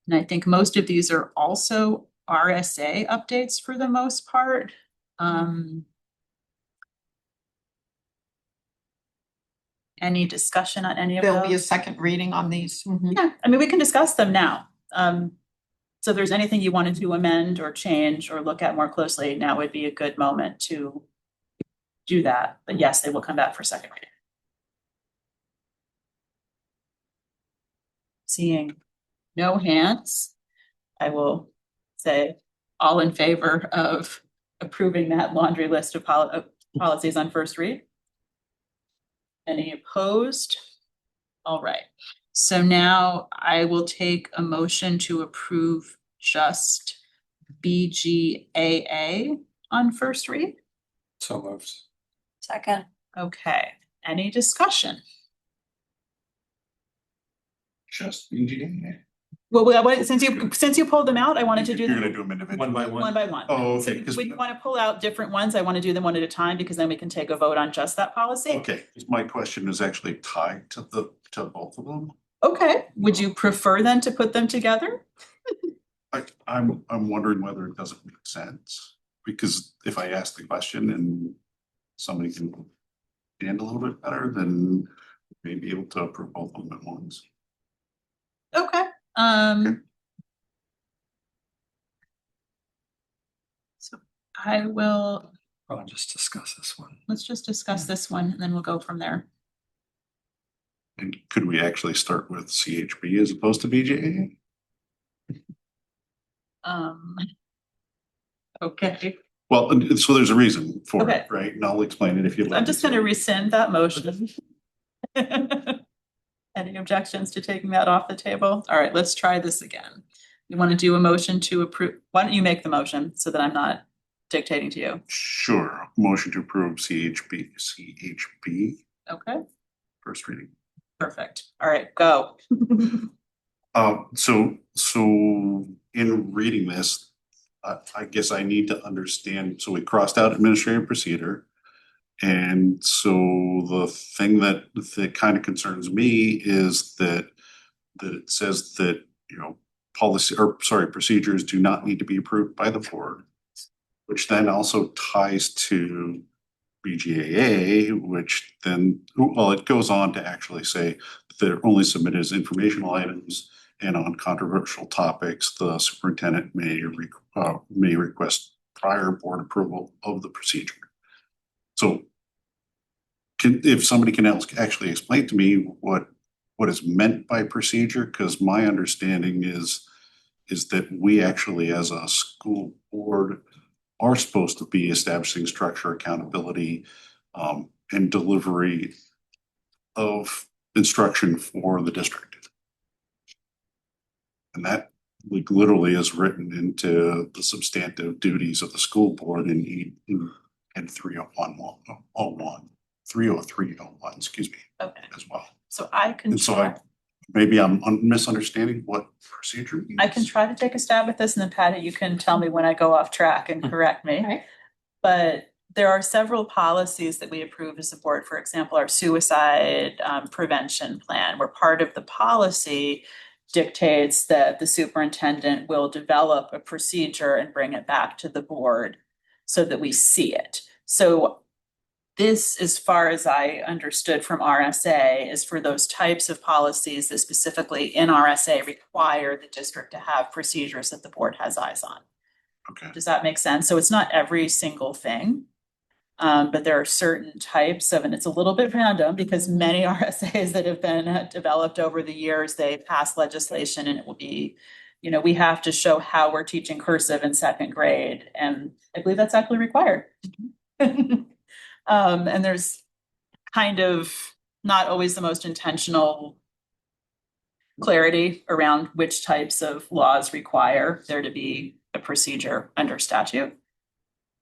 And I think most of these are also RSA updates for the most part. Any discussion on any of There'll be a those? second reading on these. Yeah, I mean, we can discuss them now. So if there's anything you wanted to amend or change or look at more closely, now would be a good moment to do that. But yes, they will come back for second reading. Seeing no hands, I will say all in favor of approving that laundry list of policies on first read. Any opposed? All right, so now I will take a motion to approve just BGAA on first read. So moved. Second. Okay, any discussion? Just BGA. Well, since you pulled them out, I wanted to do You're them gonna do them individually? One by one by one. Oh, So okay, 'cause- when you want to pull out different ones, I want to do them one at a time because then we can take a vote on just that policy. Okay, 'cause my question is actually tied to both of them. Okay, would you prefer then to put them together? I'm wondering whether it doesn't make sense, because if I ask the question and somebody can stand a little bit better, then we may be able to approve both of them at once. Okay, so I will, I'll just discuss this one. let's just discuss this one and then we'll go from there. And could we actually start with CHB as opposed to BJA? Okay, Well, and so there's a reason for Okay. it, right? And I'll explain it if you'd like. I'm just me gonna rescind that motion. Any objections to taking that off the table? All right, let's try this again. You want to do a motion to approve? Why don't you make the motion so that I'm not dictating to you? Sure, motion to approve CHB, Okay, first reading. perfect. All right, go. So in reading this, I guess I need to understand, so we crossed out administrative procedure. And so the thing that kind of concerns me is that it says that, procedures do not need to be approved by the board, which then also ties to BGAA, which then, well, it goes on to actually say that they're only submitted as informational items, and on controversial topics, the superintendent may request prior board approval of the procedure. So if somebody can actually explain to me what is meant by procedure, because my understanding is that we actually, as a school board, are supposed to be establishing structure, accountability, and delivery of instruction for the district. And that like literally is written into the substantive duties of the school board in 30301, excuse me, Okay, as well. so I can And so try, maybe I'm misunderstanding what procedure. I can try to take a stab at this, and then Patty, you can tell me when I go off track and correct me. Okay. But there are several policies that we approve as a board. For example, our suicide prevention plan, where part of the policy dictates that the superintendent will develop a procedure and bring it back to the board so that we see it. So this, as far as I understood from RSA, is for those types of policies that specifically in RSA require the district to have procedures that the board has eyes on. Okay. Does that make sense? So it's not every single thing. But there are certain types of, and it's a little bit random because many RSAs that have been developed over the years, they pass legislation and it will be, we have to show how we're teaching cursive in second grade. And I believe that's actually required. And there's kind of not always the most intentional clarity around which types of laws require there to be a procedure under statute.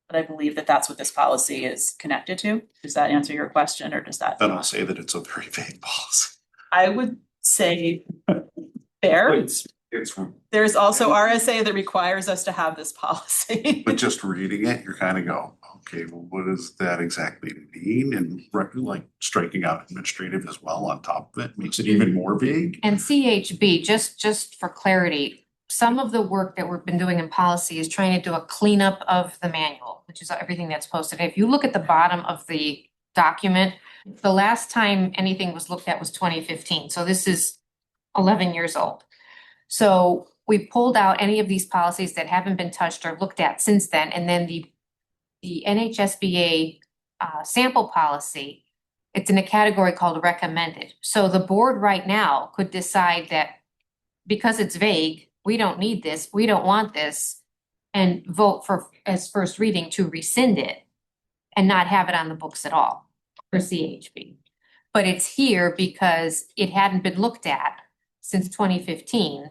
But I believe that that's what this policy is connected to. Does that answer your question, or does that? Then I'll say that it's a very vague policy. I would say fair. It's There's also RSA that requires us to have this policy. but just reading it, you're kind of go, okay, well, what does that exactly mean? And like striking out administrative as well on top of it makes it even more vague. And CHB, just for clarity, some of the work that we've been doing in policy is trying to do a cleanup of the manual, which is everything that's posted. If you look at the bottom of the document, the last time anything was looked at was 2015. So this is 11 years old. So we pulled out any of these policies that haven't been touched or looked at since then. And then the NHSBA sample policy, it's in a category called recommended. So the board right now could decide that because it's vague, we don't need this, we don't want this, and vote for as first reading to rescind it and not have it on the books at all for CHB. But it's here because it hadn't been looked at since 2015.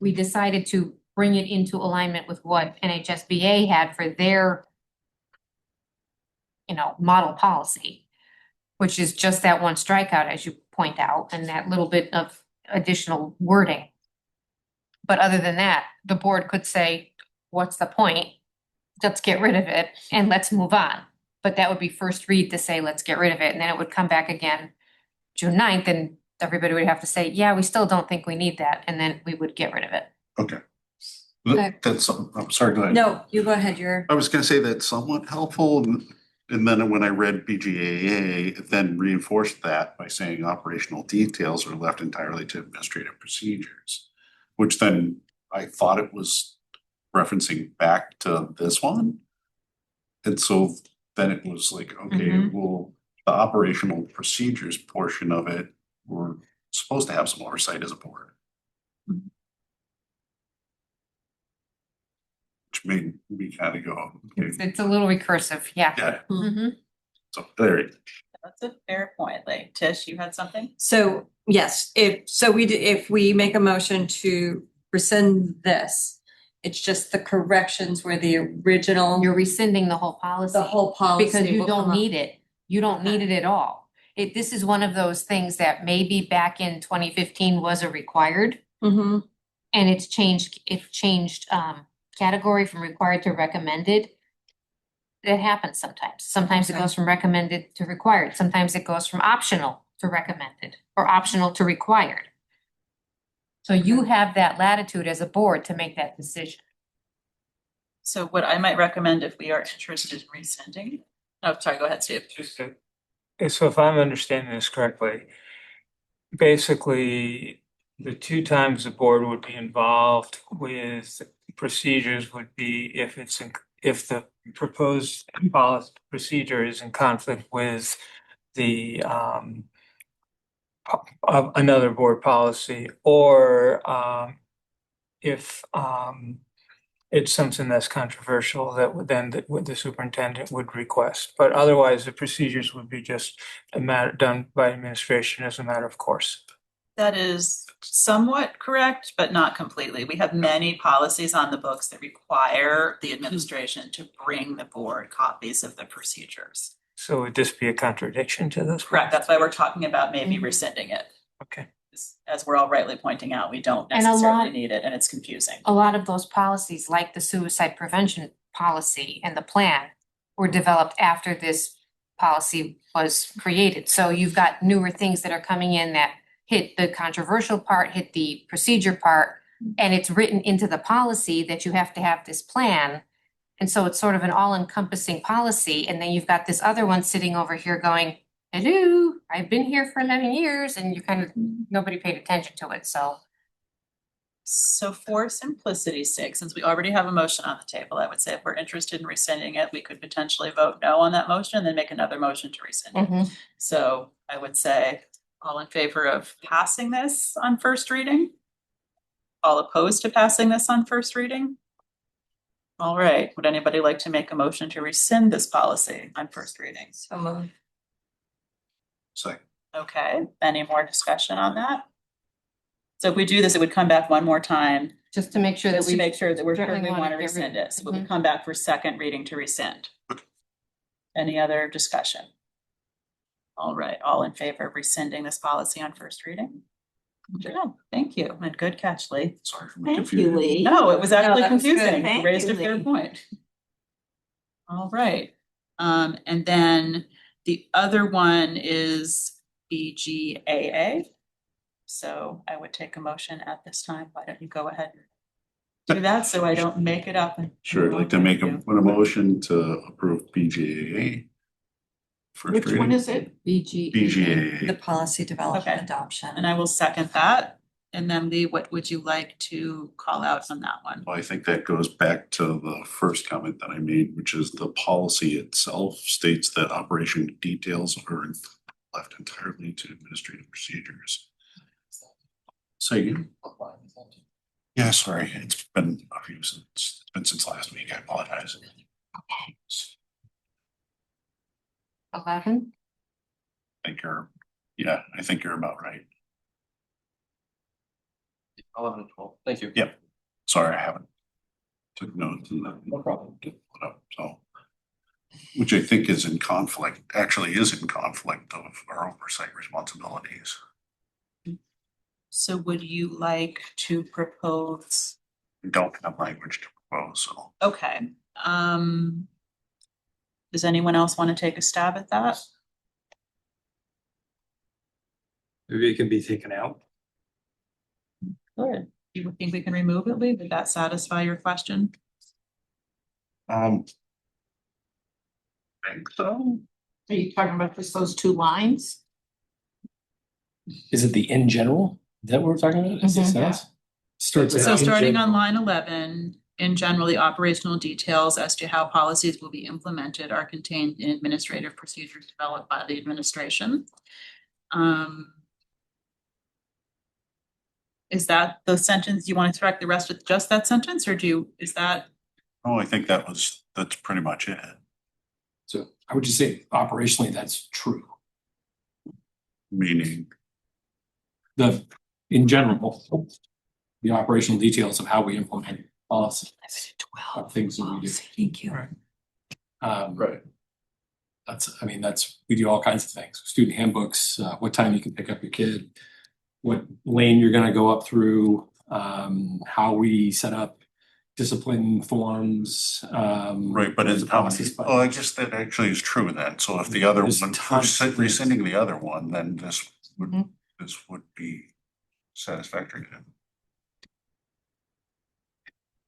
We decided to bring it into alignment with what NHSBA had for their, model policy, which is just that one strikeout, as you point out, and that little bit of additional wording. But other than that, the board could say, what's the point? Let's get rid of it and let's move on. But that would be first read to say, let's get rid of it. And then it would come back again June 9th and everybody would have to say, yeah, we still don't think we need that. And then we would get rid of it. Okay. Okay. That's, I'm sorry, go ahead. No, you go ahead, I was gonna say that's somewhat helpful. And then when I read BGAA, it then reinforced that by saying operational details are left entirely to administrative procedures. Which then I thought it was referencing back to this one. And so then it was like, okay, well, the operational procedures portion of it, we're supposed to have some oversight as a board. Which made me kind of go, okay, It's a little recursive, yeah. yeah, Mhm. so there it is. That's a fair point. Like, Tish, you had something? So, yes, if we make a motion to rescind this, it's just the corrections where the original, You're rescinding the whole policy. the whole policy. Because you will don't come up. need it. You don't need it at all. This is one of those things that maybe back in 2015 was a required, Mhm. and it changed category from required to recommended. That happens sometimes. Sometimes it Okay. goes from recommended to required. Sometimes it goes from optional to recommended or optional to required. So you have that latitude as a board to make that decision. So what I might recommend if we are interested in rescinding, oh, sorry, go ahead, Steve. So if I'm understanding this correctly, basically, the two times the board would be involved with procedures would be if the proposed policy procedure is in conflict with the another board policy, or if it's something that's controversial that would then the superintendent would request. But otherwise, the procedures would be just a matter done by administration as a matter of course. That is somewhat correct, but not completely. We have many policies on the books that require the administration to bring the board copies of the procedures. So would this be a contradiction to those? Correct. That's why we're talking about maybe rescinding it. Okay. As we're all rightly pointing out, we don't And a necessarily lot- need it, and it's confusing. A lot of those policies, like the suicide prevention policy and the plan, were developed after this policy was created. So you've got newer things that are coming in that hit the controversial part, hit the procedure part, and it's written into the policy that you have to have this plan. And so it's sort of an all-encompassing policy, and then you've got this other one sitting over here going, hello, I've been here for 11 years, and you kind of, nobody paid attention to it, so. So for simplicity's sake, since we already have a motion on the table, I would say if we're interested in rescinding it, we could potentially vote no on that motion and then make another motion to rescind it. So I would say all in favor of passing this on first reading? All opposed to passing this on first reading? All right, would anybody like to make a motion to rescind this policy on first reading? So moved. Second. Okay, any more discussion on that? So if we do this, it would come back one more time, Just to make sure that just to we. make sure that we're sure certainly we wanna want to get rid- rescind it. So we Mhm. would come back for second reading to rescind. Any other discussion? All right, all in favor of rescinding this policy on first reading? Good, thank you, and good catch, Lee. Sorry for my confusion. Lee. No, it was actually that was good. confusing. You Thank raised you, a fair Lee. point. All right, and then the other one is BGAA. So I would take a motion at this time. Why don't you go ahead and do that so I don't make it up? Sure, I'd like to make a motion to approve BGAA. First Which one reading. is it? The BGAA. policy development Okay. adoption. And I will second that. And then Lee, what would you like to call out on that one? Well, I think that goes back to the first comment that I made, which is the policy itself states that operation details are left entirely to administrative procedures. Say again? Yeah, sorry, it's been a few since last week, I apologize. 11? I think you're about right. 11 and 12. Thank you. Yep. Sorry, I haven't took notes and No problem. didn't put up, so. Which I think is in conflict, actually is in conflict of our oversight responsibilities. So would you like to propose? We don't have language to propose, so. Okay, does anyone else want to take a stab at that? Maybe it can be taken out. Good. You think we can remove it, Lee? Would that satisfy your question? Think so? Are you talking about just those two lines? Is it the in general? Is that what we're talking about? Is it Mhm. sense? Starts So out in starting on general. line 11, in general, the operational details as to how policies will be implemented are contained in administrative procedures developed by the administration. Is that the sentence, you want to correct the rest with just that sentence, or is that? Oh, I think that's pretty much it. So I would just say operationally, that's true. Meaning, In general, the operational details of how we implement policy. Are things that we do. Thank you. Right. We do all kinds of things, student handbooks, what time you can pick up your kid, what lane you're gonna go up through, how we set up discipline forms. right, but it's, policies, but- I guess that actually is true then, so if the other There's one, tons of things. rescinding the other one, then this Mhm. would be satisfactory then.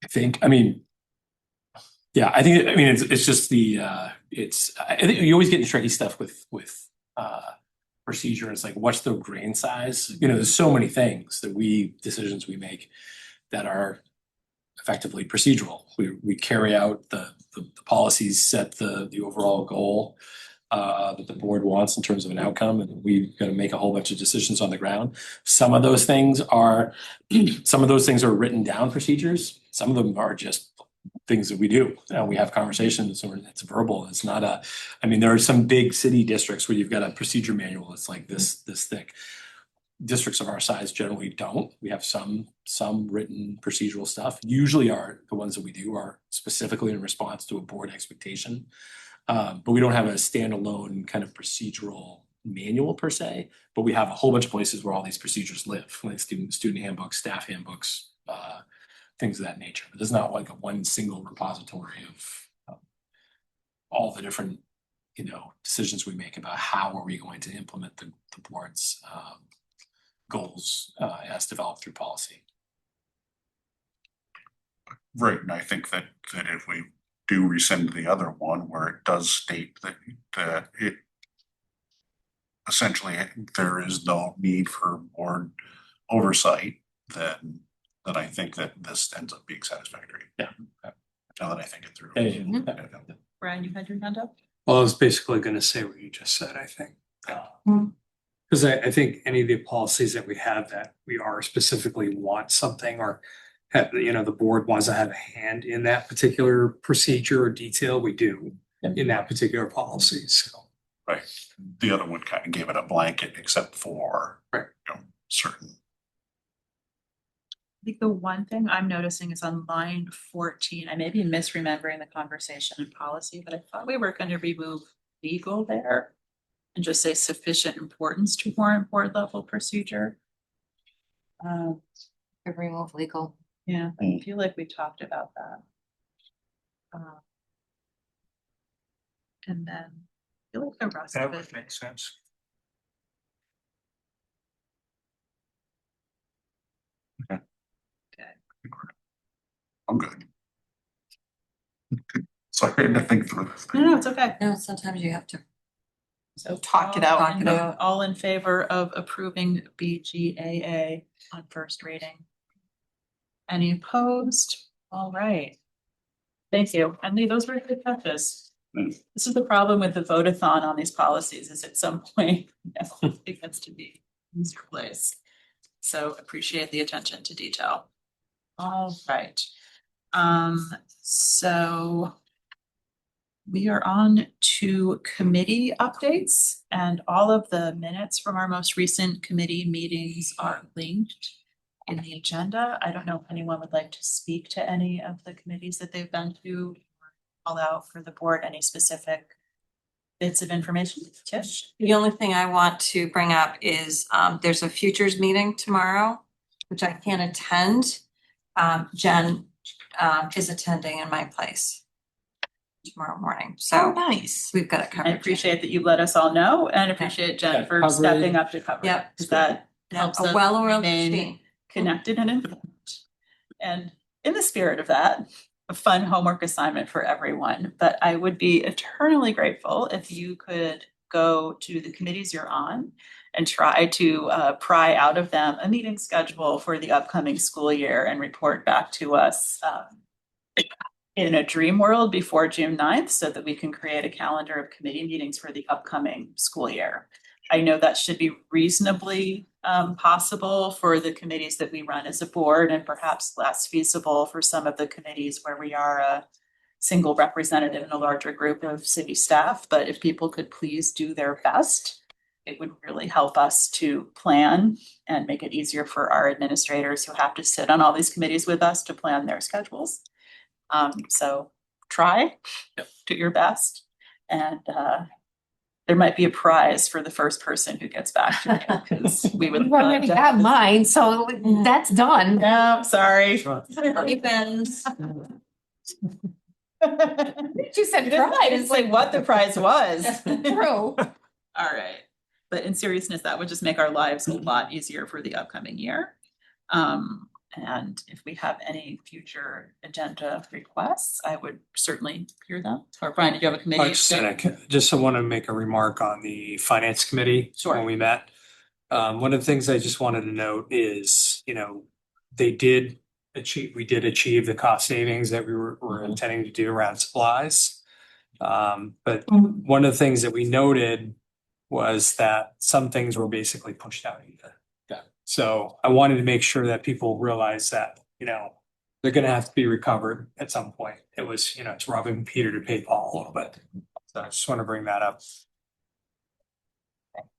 I think it's just I think you always get into tricky stuff with procedure. It's like, what's the grain size? There's so many things decisions we make that are effectively procedural. We carry out the policies, set the overall goal. that the board wants in terms of an outcome, and we've got to make a whole bunch of decisions on the ground. Some of those things are written down procedures. Some of them are just things that we do. We have conversations, or it's verbal. It's not there are some big city districts where you've got a procedure manual. It's like this thick. Districts of our size generally don't. We have some written procedural stuff. Usually the ones that we do are specifically in response to a board expectation. But we don't have a standalone kind of procedural manual per se, but we have a whole bunch of places where all these procedures live, like student handbooks, staff handbooks, things of that nature. But there's not like a one single repository of all the different, decisions we make about how are we going to implement the board's goals as developed through policy. Right, and I think that if we do rescind the other one where it does state that it essentially there is no need for board oversight, then I think that this ends up being satisfactory. Yeah. Now that I think it through. Yeah. Brian, you had your hand up? Well, I was basically gonna say what you just said, I think. Because I think any of the policies that we have that we are specifically want something or have, the board wants to have a hand in that particular procedure or detail, we do in that particular policy, so. Right, the other one kind of gave it a blanket except for Right. Certain. I think the one thing I'm noticing is on line 14, I may be misremembering the conversation in policy, but I thought we were going to remove legal there and just say sufficient importance to warrant board level procedure. Remove legal. Yeah, I feel like we talked about that. And then I feel like the rest That of would it. make sense. I'm good. Sorry, I had to think through this. No, it's okay. No, sometimes you have to. So Talk it out. Talk it out. All in favor of approving BGAA on first reading? Any opposed? All right. Thank you. And Lee, those were good catches. This is the problem with the vote-a-thon on these policies, is at some point, it gets to be in this place. So appreciate the attention to detail. All right. So we are on to committee updates, and all of the minutes from our most recent committee meetings are linked in the agenda. I don't know if anyone would like to speak to any of the committees that they've been to, or call out for the board any specific bits of information. Tish? The only thing I want to bring up is there's a futures meeting tomorrow, which I can't attend. Jen is attending in my place tomorrow morning, so Nice. we've got it I covered. appreciate that you let us all know, and appreciate Jen for Coverage. stepping up to cover. Yep. Because that Yeah, helps a us well-oiled remain machine. connected and informed. And in the spirit of that, a fun homework assignment for everyone, but I would be eternally grateful if you could go to the committees you're on and try to pry out of them a meeting schedule for the upcoming school year and report back to us in a dream world before June 9th, so that we can create a calendar of committee meetings for the upcoming school year. I know that should be reasonably possible for the committees that we run as a board, and perhaps less feasible for some of the committees where we are a single representative in a larger group of city staff. But if people could please do their best, it would really help us to plan and make it easier for our administrators who have to sit on all these committees with us to plan their schedules. So try, do your best, and there might be a prize for the first person who gets back to me, because we would. You've already got mine, so that's done. No, sorry. Events. You said I prize. didn't say what the prize was. True. All right, but in seriousness, that would just make our lives a lot easier for the upcoming year. And if we have any future agenda requests, I would certainly hear them. Or Brian, did you have a committee? Just want to make a remark on the finance committee. Sure. When we met. One of the things I just wanted to note is, we did achieve the cost savings that we were intending to do around supplies. But one of the things that we noted was that some things were basically pushed out a year. Yeah. So I wanted to make sure that people realize that, they're gonna have to be recovered at some point. It was, it's robbing Peter to pay Paul a little bit. So I just want to bring that up.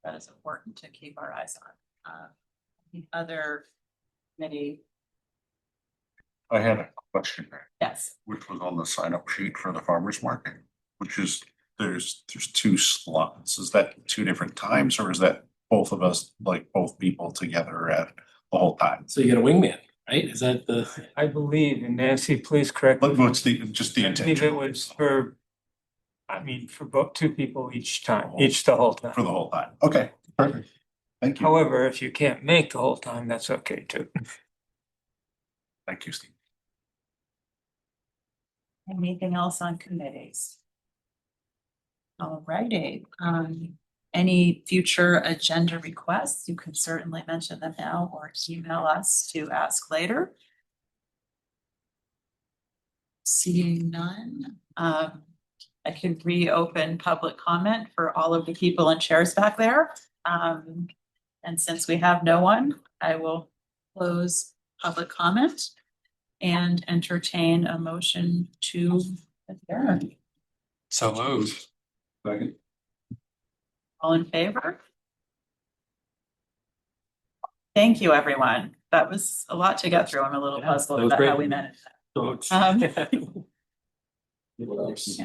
That is important to keep our eyes on. The other committee, I had a question, yes. which was on the sign up sheet for the farmer's market, which is, there's 2 slots. Is that 2 different times, or is that both of us, like both people together at the whole time? So you get a wingman, right? Is that the? I believe, and Nancy, please correct me. But what's just the I believe intention? it was for both 2 people each time, each the whole time. For the whole time. Okay, perfect. Thank you. However, if you can't make the whole time, that's okay too. Thank you, Steve. Anything else on committees? All righty, any future agenda requests, you can certainly mention them now or email us to ask later. Seeing none, I can reopen public comment for all of the people in chairs back there. And since we have no one, I will close public comment and entertain a motion to adjourn. So moved. Second. All in favor? Thank you, everyone. That was a lot to get through. I'm a little Yeah, puzzled that was about how great. we managed that. So it's. Um, What else?